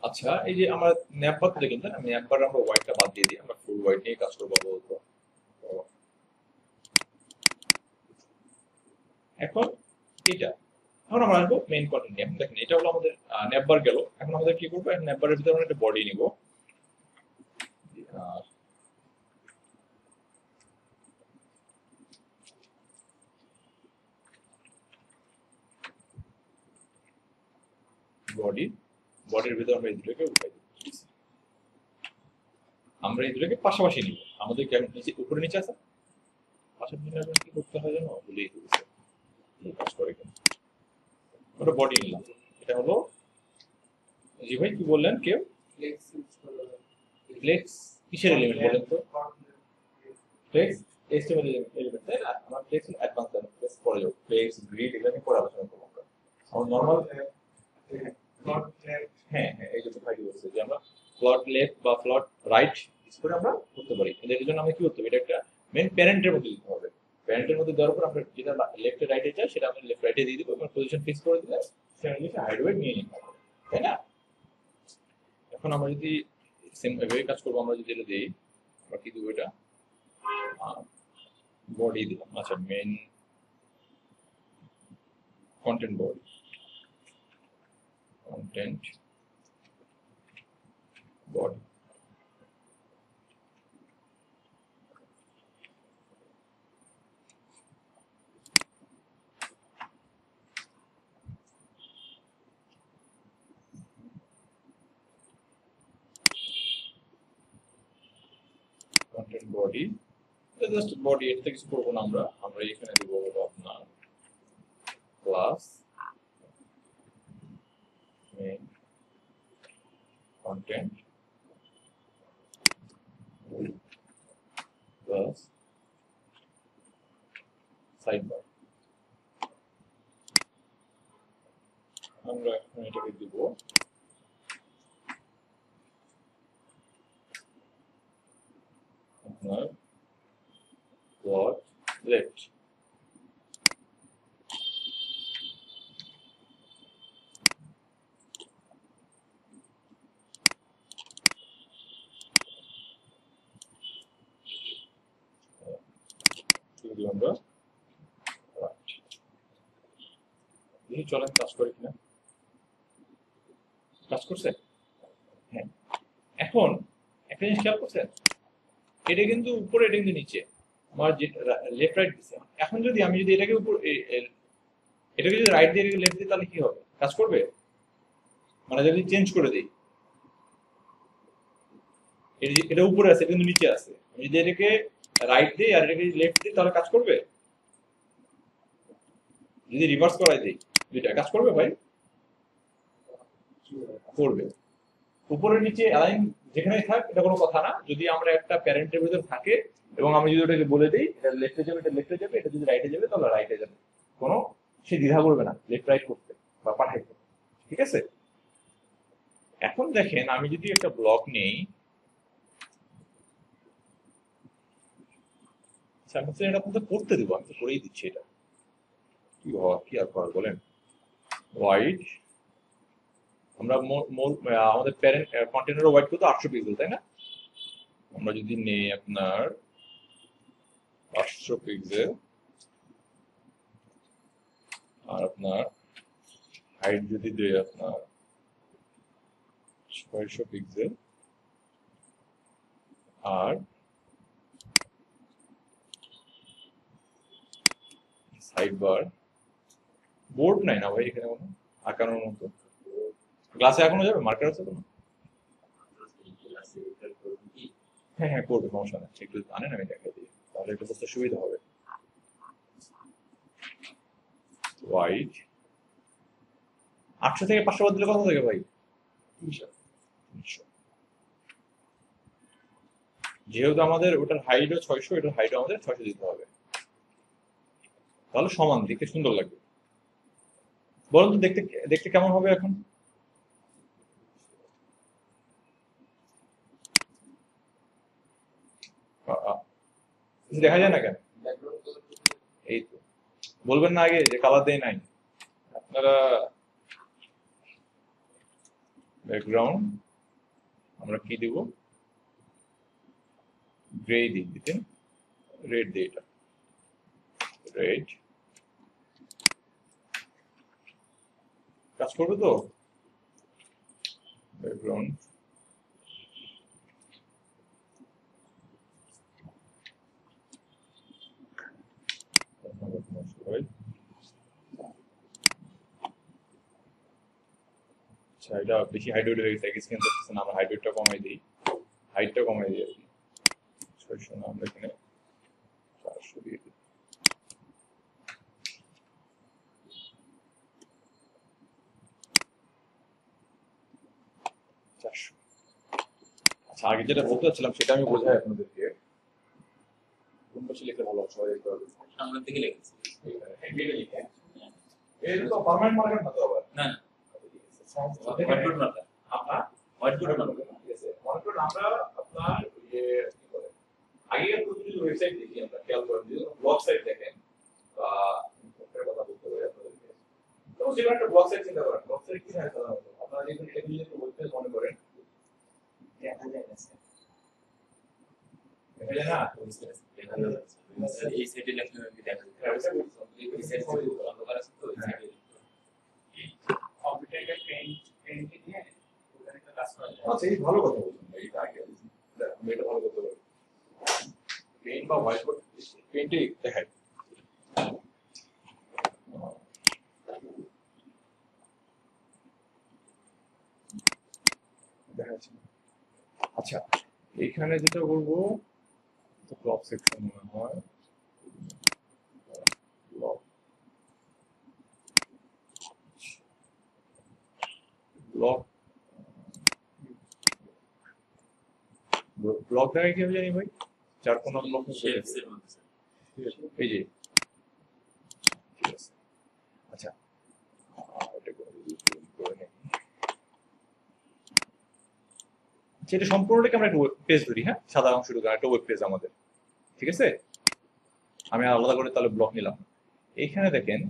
Speaker 1: আচ্ছা, এই যে আমরা ন্যাপ বার থেকে কিন্তু ন্যাপ বার আমরা হোয়াইটটা বাদ দিয়ে দিই, আমরা ফুল হোয়াইট নিয়ে কাজ করবো বলতো। এখন এটা এখন আমরা আসবো মেইন কন্টেন্ট নিয়ে। এখন দেখেন এটা হলো আমাদের ন্যাপ বার গেল। এখন আমাদের কি করবো, ন্যাপ বারের ভিতরে আমরা একটা বডি নিব। বডির ভিতরে আমরা এই দুটোকে উঠাই দিচ্ছি। আমরা এই দুটোকে পাশাপাশি নিব। আমাদের কেমন নিচে উপরে নিচে আছে, পাশাপাশি নিলে কি করতে হয় জানো, ভুলেই গেছি। এই কাজ করে কেন, ওটা বডি নিলাম। এটা হলো, জি ভাই কি বললেন কেউ? ফ্লেক্স কিসের এলিমেন্ট বলেন তো? ফ্লেক্স এস্টিমেট এলিমেন্ট, তাই না? আমার ফ্লেক্স অ্যাডভান্স ফ্লেক্স পরে যাবো, ফ্লেক্স গ্রিড এগুলো নিয়ে পরে আলোচনা করবো আমরা। আমার নর্মাল, হ্যাঁ হ্যাঁ, এই যে ভাই বলছে যে আমরা ফ্লট লেফট বা ফ্লট রাইট করে আমরা করতে পারি। এর জন্য আমরা কি করতে হবে, এটা একটা মেন প্যারেন্টের মধ্যে দিতে হবে। প্যারেন্টের মধ্যে দেওয়ার পর আমরা যেটা লেফটে রাইটে চাই সেটা আমরা লেফট রাইটে দিয়ে দিব, এবং পজিশন ফিক্স করে দিলে সেটা নিচে হাইড ওয়েট নিয়ে নিতে হবে, তাই না? এখন আমরা যদি সেম ভাবে কাজ করবো, আমরা যদি এটা দিই, আমরা কি দেবো, এটা বডি দিলাম। আচ্ছা, main content body, content body, content body, just body, এটা কিছু করবো না আমরা। আমরা এখানে দিব হলো আপনার class main content plus sidebar. আমরা এখন এটাকে দিব আপনার প্লট লেফট। আমরা দেখি চলেন কাজ করে কিনা। কাজ করছে? হ্যাঁ। এখন একটা জিনিস খেয়াল করছেন, এটা কিন্তু উপরে, এটা কিন্তু নিচে। আমার যে লেফট রাইট দিছে, এখন যদি আমি যদি এটাকে উপর এটাকে যদি রাইট দিয়ে লেফট দিই, তাহলে কি হবে, কাজ করবে? মানে যদি চেঞ্জ করে দিই, এটা উপরে আছে, এটা কিন্তু নিচে আছে, আমি যদি এটাকে রাইট দিই আর এটাকে লেফট দিই, তাহলে কাজ করবে? যদি রিভার্স করাই দিই, দুইটা কাজ করবে ভাই? করবে। উপরে নিচে অ্যালাইন যেখানেই থাক, এটা কোনো কথা না। যদি আমরা একটা প্যারেন্টের ভিতরে থাকে এবং আমি যদি ওটাকে বলে দিই এটা লেফটে যাবে, এটা লেফটে যাবে, এটা যদি রাইটে যাবে, তাহলে রাইটে যাবে। কোনো সে দ্বিধা করবে না লেফট রাইট করতে বা পাঠাইতে, ঠিক আছে? এখন দেখেন, আমি যদি একটা ব্লক নেই, আমি এটা আপনাদের করতে দেবো, আমি তো করেই দিচ্ছি। এটা কি আর করার বলেন। হোয়াইট, আমরা আমাদের প্যারেন্ট কন্টেনার হোয়াইট করতে 800 পিক্সেল, তাই না? আমরা যদি নেই আপনার 800 পিক্সেল, আর আপনার হাইট যদি দেই আপনার 600 পিক্সেল আর সাইড বার বোর্ড নাই না ভাই এখানে কোনো আঁকানোর মতো গ্লাসে এখনো যাবে মার্কার আছে কোনো হ্যাঁ হ্যাঁ করবে সমস্যা নেই একটু আনেন আমি দেখাই দিই তাহলে একটু বুঝতে সুবিধা হবে হোয়াইট 800 থেকে 500 বাদ দিলে কত থাকে ভাই 300 যেহেতু আমাদের ওটার হাইটও 600 এটার হাইটও আমাদের 600 দিতে হবে তাহলে সমান দেখতে সুন্দর লাগবে বলুন তো দেখতে দেখতে কেমন হবে এখন কিছু দেখা যায় না কেন এই তো বলবেন না আগে যে কালার দেয় নাই আপনারা ব্যাকগ্রাউন্ড আমরা কি দেব গ্রে দিতে রেড দিয়ে এটা রেড কাজ করবে তো ব্যাকগ্রাউন্ড আচ্ছা এটা বেশি হাইড্রোড হয়ে গেছে স্ক্রিন করতেছে না আমরা হাইড্রোডটা কমাই দিই হাইটটা কমাই দিই আর কি 600 না আমরা এখানে 400 দিয়ে দিই আচ্ছা আগে যেটা বলতে চাচ্ছিলাম সেটা আমি বোঝাই আপনাদেরকে কোন পাশে লিখলে ভালো হবে সবাই দেখতে পারবে
Speaker 3: সামনের দিকে লেগেছে
Speaker 1: এইটা লিখে এটা তো পার্মানেন্ট মার্কার না তো আবার
Speaker 3: না হোয়াইটবোর্ড মার্কার
Speaker 1: আপনার
Speaker 3: হোয়াইটবোর্ড মার্কার
Speaker 1: ঠিক আছে মনে করুন আমরা আপনার যে কি বলে আগের প্রতিটি ওয়েবসাইট দেখি আমরা খেয়াল করেন যদি ব্লগ সাইট দেখেন বা একটা কথা বলতে পারি আপনাদেরকে তো যেমন একটা ব্লগ সাইট চিন্তা করেন ব্লগ সাইট কি হয় সাধারণত আপনারা যখন এটা নিয়ে একটা ওয়েবসাইট মনে করেন
Speaker 2: দেখা যায় না স্যার
Speaker 1: দেখা যায় না
Speaker 3: এই সাইডে লেখা দেখা যায় এই সাইডে অন্ধকার আছে তো এই সাইডে কম্পিউটারে পেইন্ট দিয়ে ওখানে একটা কাজ করা যায়
Speaker 1: আচ্ছা এই ভালো কথা বলছেন এইটা আগে আমি এটা ভালো করতে পারি পেইন্ট বা হোয়াইট বোর্ড পেইন্টে দেখাই দেখাচ্ছি আচ্ছা এখানে যেটা বলবো ক্লক সেকশন মনে হয় ব্লক ব্লক দেখায় কি হবে জানি ভাই চার কোন ব্লক
Speaker 3: শেপস এর মধ্যে
Speaker 1: এই যে ঠিক আছে আচ্ছা এটা করে নেই সেটা সম্পূর্ণটাকে আমরা একটা পেজ ধরি হ্যাঁ সাদা অংশটুকু একটা ওয়েব পেজ আমাদের ঠিক আছে আমি আলাদা করে তাহলে ব্লক নিলাম এইখানে দেখেন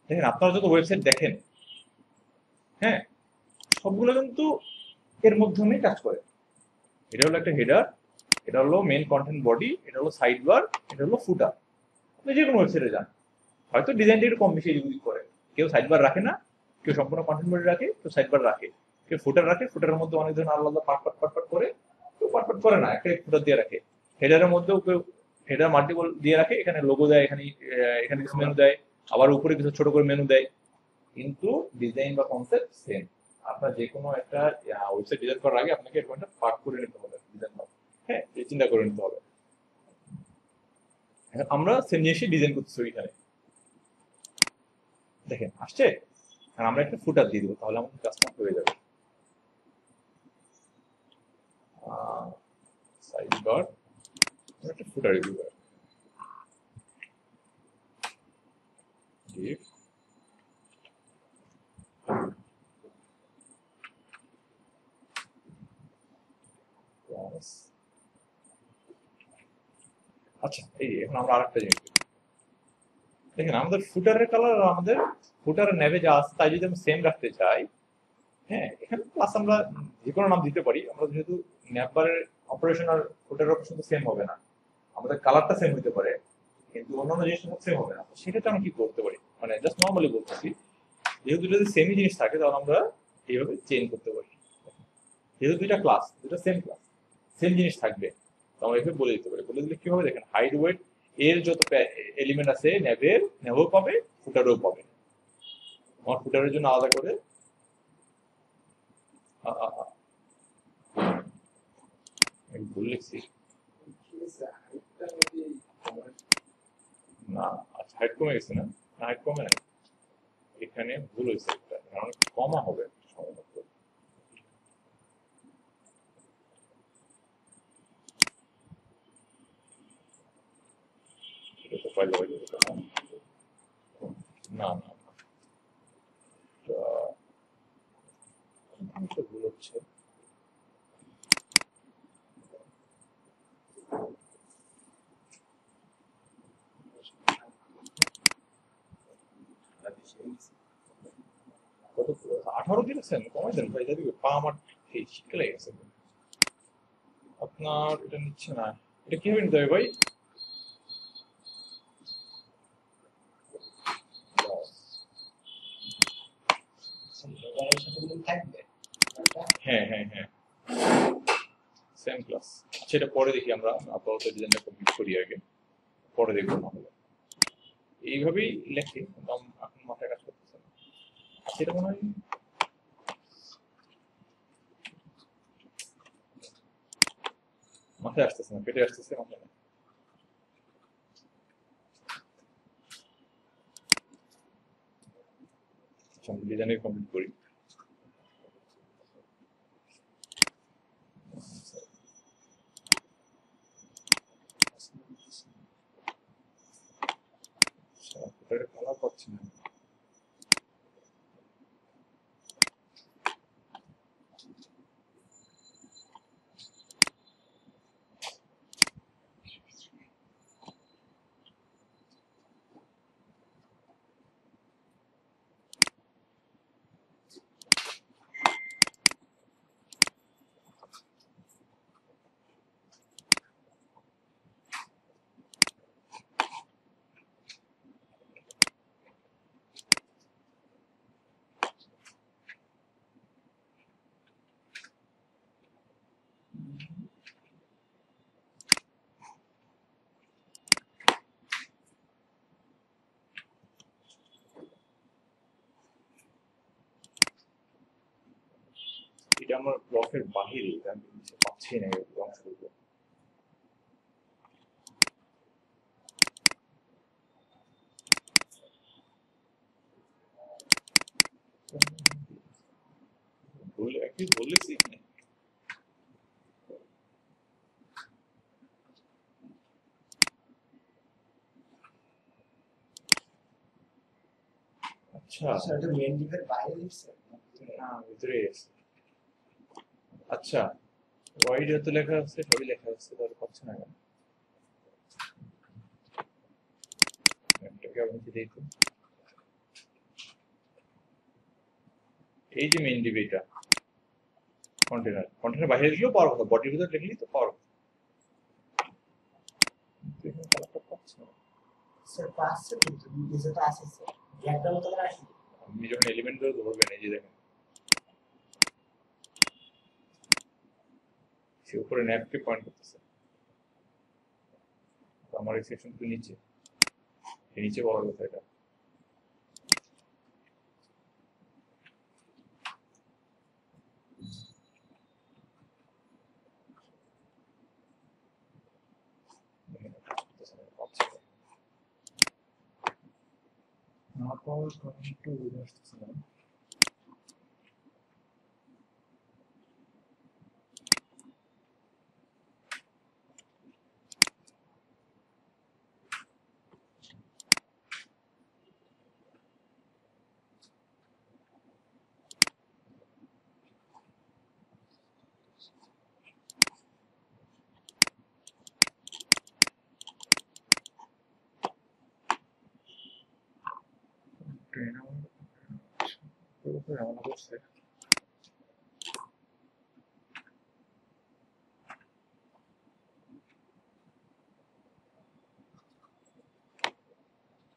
Speaker 1: দেখেন আপনারা যত ওয়েবসাইট দেখেন হ্যাঁ সবগুলো কিন্তু এর মাধ্যমেই কাজ করে এটা হলো একটা হেডার এটা হলো মেইন কন্টেন্ট বডি এটা হলো সাইড বার এটা হলো ফুটার আপনি যে কোনো ওয়েবসাইটে যান হয়তো ডিজাইনটা একটু কম বেশি এদিক করে কেউ সাইড বার রাখে না কেউ সম্পূর্ণ কন্টেন্ট বডি রাখে কেউ সাইড বার রাখে কেউ ফুটার রাখে ফুটারের মধ্যে অনেক ধরনের আলাদা পাট করে কেউ পাট করে না একটা ফুটার দিয়ে রাখে হেডারের মধ্যেও কেউ হেডার মাল্টিপল দিয়ে রাখে এখানে লোগো দেয় এখানে এখানে কিছু মেনু দেয় আবার উপরে কিছু ছোট করে মেনু দেয় কিন্তু ডিজাইন বা কনসেপ্ট সেম আপনার যে কোনো একটা ওয়েবসাইট ডিজাইন করার আগে আপনাকে এরকম একটা পার্ট করে নিতে হবে ডিজাইন হ্যাঁ চিন্তা করে নিতে হবে আমরা সেম জিনিসই ডিজাইন করতেছি ওইখানে দেখেন আসছে আর আমরা একটা ফুটার দিয়ে দিব তাহলে আমাদের কাজটা হয়ে যাবে সাইড বার একটা ফুটার দিব div আচ্ছা, এই যে এখন আমরা আরেকটা জিনিস দেখি। দেখেন আমাদের ফুটারের কালার আর আমাদের ফুটারের নেভে যা আছে তাই যদি আমরা সেম রাখতে চাই, হ্যাঁ এখানে প্লাস আমরা যে কোনো নাম দিতে পারি। আমরা যেহেতু ন্যাপবারের অপারেশন আর ফুটারের অপারেশন তো সেম হবে না, আমাদের কালারটা সেম হতে পারে কিন্তু অন্যান্য জিনিসটা সেম হবে না। সেক্ষেত্রে আমরা কি করতে পারি, মানে জাস্ট নর্মালি বলতেছি, যেহেতু যদি সেমই জিনিস থাকে তাহলে আমরা এইভাবে চেঞ্জ করতে পারি। যেহেতু দুইটা ক্লাস, দুটো সেম ক্লাস, সেম জিনিস থাকবে, তো আমরা এভাবে বলে দিতে পারি। বলে দিলে কি হবে দেখেন, হাইড ওয়েট এর যত এলিমেন্ট আছে নেভের নেভও পাবে, ফুটারও পাবে। আমার ফুটারের জন্য আলাদা করে আমি ভুল লিখছি না। আচ্ছা হাইট কমে গেছে না, হাইট কমে না, এখানে ভুল হয়েছে একটা, কারণ কমা হবে সম্ভবত। এটা তো ফাইল হয়ে যাবে না, না এটা ভুল হচ্ছে। কত 18 দিয়েছেন, কমাই দেন ভাই, যাবি পা আমার এই শীতকে লেগে গেছে। আপনার এটা নিচ্ছে না, এটা কিভাবে নিতে হবে ভাই?
Speaker 2: এটার সাথে মিল থাকবে এটা।
Speaker 1: হ্যাঁ হ্যাঁ হ্যাঁ, সেম ক্লাস। আচ্ছা এটা পরে দেখি, আমরা আপাতত ডিজাইনটা কমপ্লিট করি আগে, পরে দেখবো না হলে। এইভাবেই লেখে কিন্তু এখন মাথায় কাজ করতেছে না। আচ্ছা এটা মনে হয় মাথায় আসতেছে না, পেটে আসতেছে, মাথায় না। আচ্ছা আমরা ডিজাইন কমপ্লিট করি। আচ্ছা এটা কালার পাচ্ছি না। এটা আমার ব্লকের বাহিরে, এটা আমি পাচ্ছি না এই অংশগুলো। ভুল একই ভুল লিখছি এখানে। আচ্ছা
Speaker 2: আচ্ছা এটা মেইন ডিভের বাইরে লিখছে।
Speaker 1: না, ভিতরে আছে। আচ্ছা ওয়াইড এত লেখা আছে, সবই লেখা আছে, তাহলে পাচ্ছে না কেন? এটাকে আমি কি দেখি, এই যে মেইন ডিবি, এটা কন্টেনার, কন্টেনার বাইরে লিখলেও পাওয়ার কথা, বডির ভিতরে লিখলেই তো পাওয়ার কথা। কিন্তু এখানে কালারটা পাচ্ছে না।
Speaker 2: স্যার পাঁচশো কিন্তু নিচে তো আছে স্যার, ব্যাকগ্রাউন্ড তো আসে।
Speaker 1: আপনি যখন এলিমেন্ট গুলো ধরবেন, এই যে দেখেন সে উপরে ন্যাপকে পয়েন্ট করতেছে, তো আমার এই সেকশন তো নিচে, এই নিচে বলার কথা এটা। দেখেন, এটা করতেছে না, পাচ্ছে না। না পাওয়ার কারণটা বুঝে আসতেছে না। ঝামেলা করছে।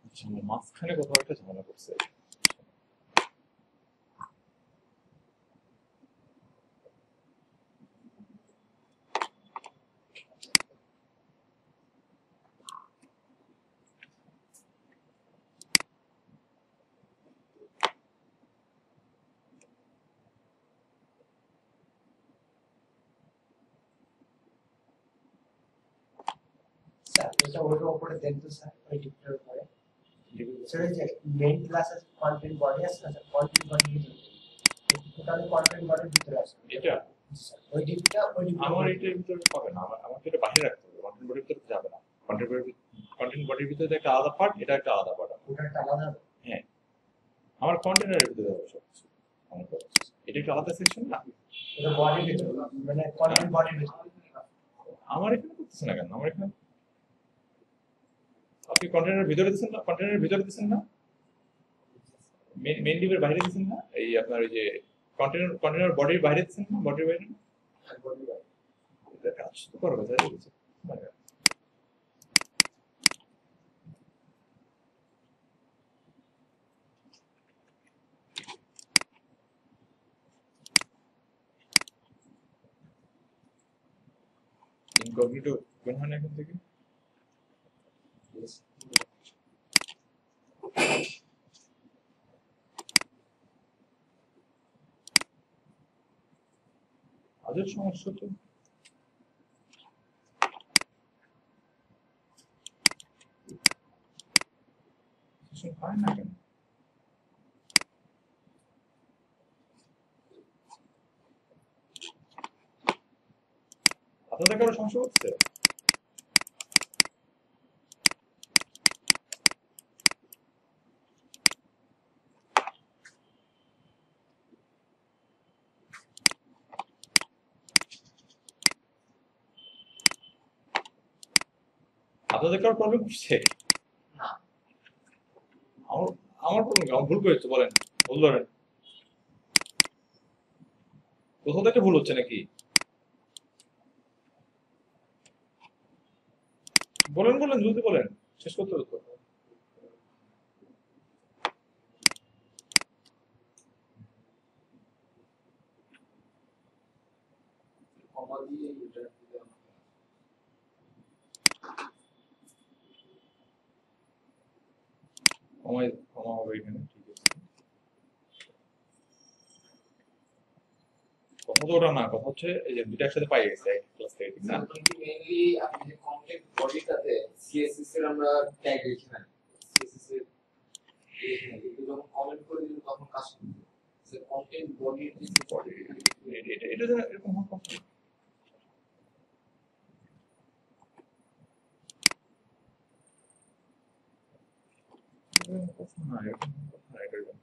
Speaker 1: আচ্ছা, আমার মাঝখানে কোথাও একটা ঝামেলা করছে।
Speaker 2: স্যার এটা ওর উপরে দেন তো স্যার, ওই ডিপটার উপরে। স্যার এই যে মেইন ক্লাস আছে, কন্টেন্ট বডি আছে না স্যার, কন্টেন্ট বডির ভিতরে টোটালি কন্টেন্ট বডির ভিতরে আছে
Speaker 1: এটা
Speaker 2: স্যার, ওই ডিপটা
Speaker 1: আমার এটার ভিতরে পাবে না, আমাকে এটা বাইরে রাখতে হবে, কন্টেন্ট বডির ভিতরে যাবে না। কন্টেন্ট বডির ভিতরে একটা আলাদা পার্ট, এটা একটা আলাদা পার্ট।
Speaker 2: ওটা একটা আলাদা হবে।
Speaker 1: হ্যাঁ, আমার কন্টেনারের ভিতরে যাবে সবকিছু। আমার process। এটা একটা আলাদা সেকশন না,
Speaker 2: ওটা বডির ভিতরে, মানে কন্টেন্ট বডির ভিতরে।
Speaker 1: আমার এখানে করতেছে না কেন? আমার এখানে আপনি কন্টেনারের ভিতরে দিচ্ছেন না, কন্টেনারের ভিতরে দিচ্ছেন না, মেইন ডিপের বাইরে দিচ্ছেন না, এই আপনার ওই যে কন্টেনার বডির বাইরে দিচ্ছেন না, বডির বাইরে না? এটা কাজ তো করবে, তাই বলছে। ইনকগনিটো কোন হয় না এখান থেকে? আজের সমস্যা তো সেশন হয় না কেন? আপনাদের কারো সমস্যা হচ্ছে? আপনাদের কারো প্রবলেম হচ্ছে?
Speaker 2: না
Speaker 1: আমার আমার প্রবলেম, আমার ভুল করেছে বলেন, ভুল ধরেন, কোথাও থেকে ভুল হচ্ছে নাকি? বলেন বলেন, জলদি বলেন, শেষ করতে হতো।
Speaker 3: কমা দিয়ে এটা
Speaker 1: ক্ষমা হবে এখানে, ঠিক আছে। কথা তো ওটা না, কথা হচ্ছে এই যে দুটো একসাথে পাই গেছে ক্লাস থেকে, ঠিক না?
Speaker 3: মেইনলি আপনি যে কন্টেন্ট বডিটাতে সিএসএস এর আমরা ট্যাগ লিখি না, সিএসএস এর এখানে কিন্তু যখন কমেন্ট করে দিন তখন কাজ করবে। সে কন্টেন্ট বডির যে বডি
Speaker 1: এটা যেন এরকম হওয়ার কথা না। এরকম কথা না, এরকম কথা না, এরকম।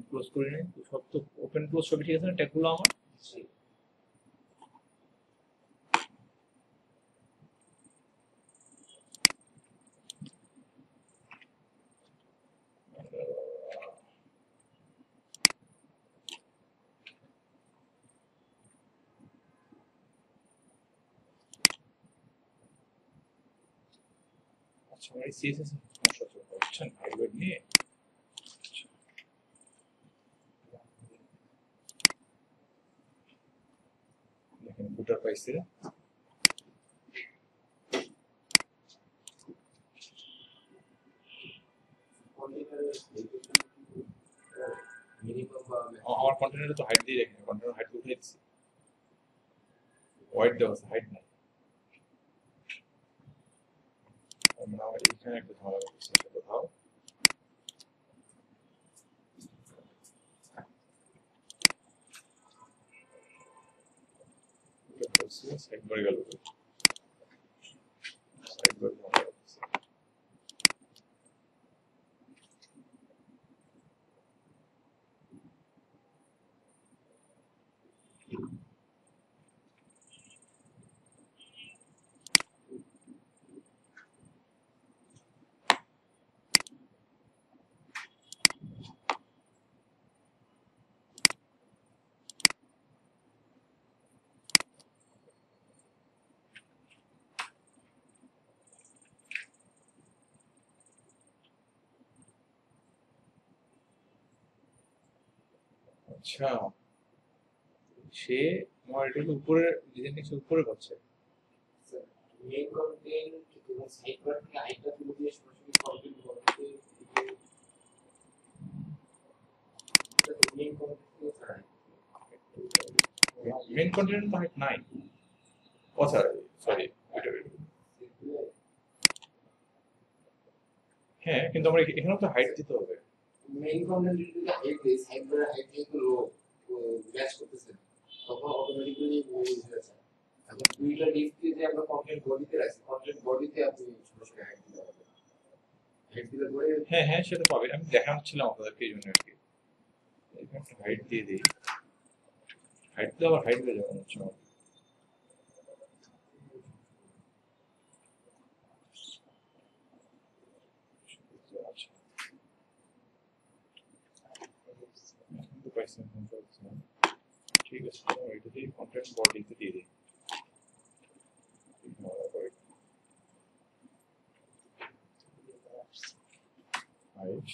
Speaker 1: ক্লোজ করি নাই সব তো, ওপেন ক্লোজ সবই ঠিক আছে না, ট্যাগগুলো আমার। আচ্ছা, আমার এই সিএসএস সমস্যা হচ্ছে, বুঝছেন, হাইওয়েড নিয়ে। দেখেন ফুটার পাইছে,
Speaker 3: মিনিমাম বা
Speaker 1: আমার কন্টেনারে তো হাইট দিয়ে রেখে, কন্টেনার হাইট উঠে দিচ্ছি, হোয়াইট দেওয়া আছে, হাইট নাই। মানে আমার এইখানে একটা ঝামেলা করতেছে কোথাও। সাইড বারে গেল, সাইড বারে ঝামেলা করতেছে। আচ্ছা, সে আমার এটাকে উপরে ডিজাইনটা কিছু উপরে করছে।
Speaker 3: মেইন কন্টেন্ট এবং সাইড বার থেকে হাইটটা তুলে দিয়ে সরাসরি কন্টেন্ট বডিতে মেইন কন্টেন্ট
Speaker 1: মেইন কন্টেন্ট তো হাইট নাই। ও সরি, হ্যাঁ, কিন্তু আমরা এখানেও তো হাইট দিতে হবে।
Speaker 3: মেইন কন্টেন্ট যদি হাইট দেই সাইড বারের হাইট যেহেতু লো ম্যাচ করতেছে তখন অটোমেটিক্যালি মুভ হয়ে যায়। এখন দুইটা ডিপ দিয়ে আমরা কন্টেন্ট বডিতে রাখছি, কন্টেন্ট বডিতে আপনি সরাসরি হাইট দিতে পারবেন। হাইট দিলে পরে
Speaker 1: হ্যাঁ হ্যাঁ, সেটা পাবে। আমি দেখাচ্ছিলাম আপনাদেরকে এই জন্য আর কি। এখানে হাইট দিয়ে দিই, হাইট দিলে আবার হাইট হয়ে যাবে মনে হচ্ছে আমার। আচ্ছা, এখন তো পাইছি, এখন তো পাইছি না। ঠিক আছে, এটা দিয়ে কন্টেন্ট বডিতে দিয়ে দিই। Height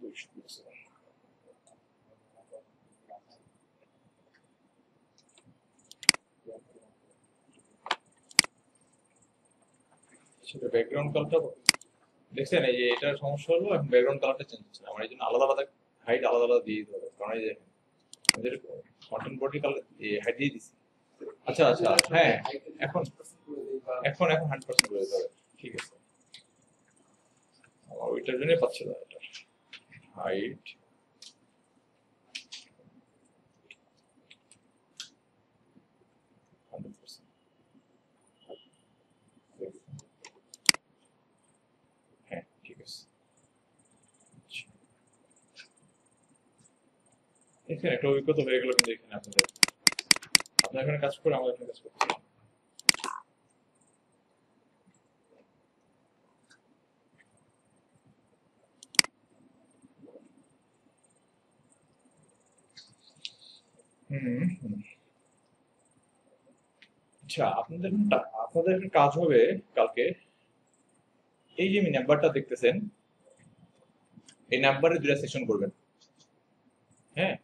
Speaker 1: 200 pixel. সেটা ব্যাকগ্রাউন্ড কালারটা দেখছেন, এই যে এটার সমস্যা হলো, এখন ব্যাকগ্রাউন্ড কালারটা চেঞ্জ হচ্ছে। আমার এই জন্য আলাদা আলাদা হাইট আলাদা আলাদা দিয়ে দিতে হবে, কারণ এই যে আমাদের কন্টেন্ট বডি কালার হাইট দিয়ে দিছি। আচ্ছা আচ্ছা, হ্যাঁ, এখন এখন এখন 100% করে দিতে হবে। ঠিক আছে, আমার ওইটার জন্যই পাচ্ছে না এটা হাইট। হ্যাঁ, ঠিক আছে। আচ্ছা, এখানে একটা অভিজ্ঞতা হয়ে গেল, কিন্তু এখানে আপনার এখানে কাজ করে আমাদের এখানে কাজ করছে। আচ্ছা, আপনাদের একটা কাজ হবে কালকে। এই যে নাম্বারটা দেখতেছেন, এই নাম্বারে দুটা সেকশন করবেন। হ্যাঁ,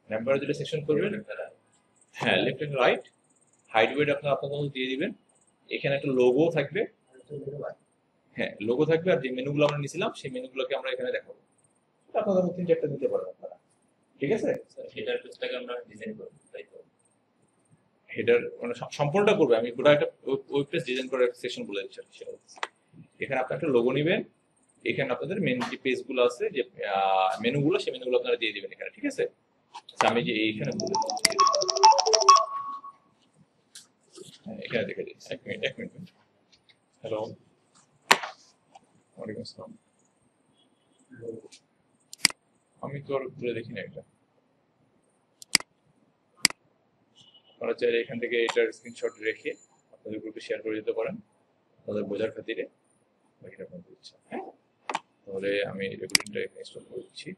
Speaker 1: নাম্বারে দুটা সেকশন করবেন। হ্যাঁ, left and right. Height weight আপনার মতো দিয়ে দিবেন। এখানে একটা লোগো থাকবে। হ্যাঁ, লোগো থাকবে, আর যে মেনুগুলো আমরা নিয়েছিলাম সেই মেনুগুলোকে আমরা এখানে দেখাবো। আপনাদের মধ্যে 3-4টা দিতে পারেন আপনারা। ঠিক আছে,
Speaker 4: হেডার পেজটাকে আমরা ডিজাইন করব, তাই তো?
Speaker 1: হেডার মানে সম্পূর্ণটা করবে। আমি পুরো একটা ওয়েব পেজ ডিজাইন করার সেকশন বলে দিচ্ছি সেটা হচ্ছে। এখানে আপনার একটা লোগো নেবেন, এখানে আপনাদের মেন যে পেজগুলো আছে, যে মেনুগুলো, সেই মেনুগুলো আপনারা দিয়ে দিবেন এখানে। ঠিক আছে, আচ্ছা, আমি যে এইখানে বলে দিচ্ছি। হ্যাঁ, এখানে দেখে দিচ্ছি। এক মিনিট। হ্যালো, ওয়ালাইকুম আসসালাম। আমি তো আর তুলে দেখি না এটা। আপনারা চাইলে এখান থেকে এটার স্ক্রিনশট রেখে আপনাদের গ্রুপে শেয়ার করে দিতে পারেন, তাদের বোঝার খাতিরে। বাকিটা আপনাদের ইচ্ছা। হ্যাঁ, তাহলে আমি রেকর্ডিংটা এখানে স্টপ করে দিচ্ছি।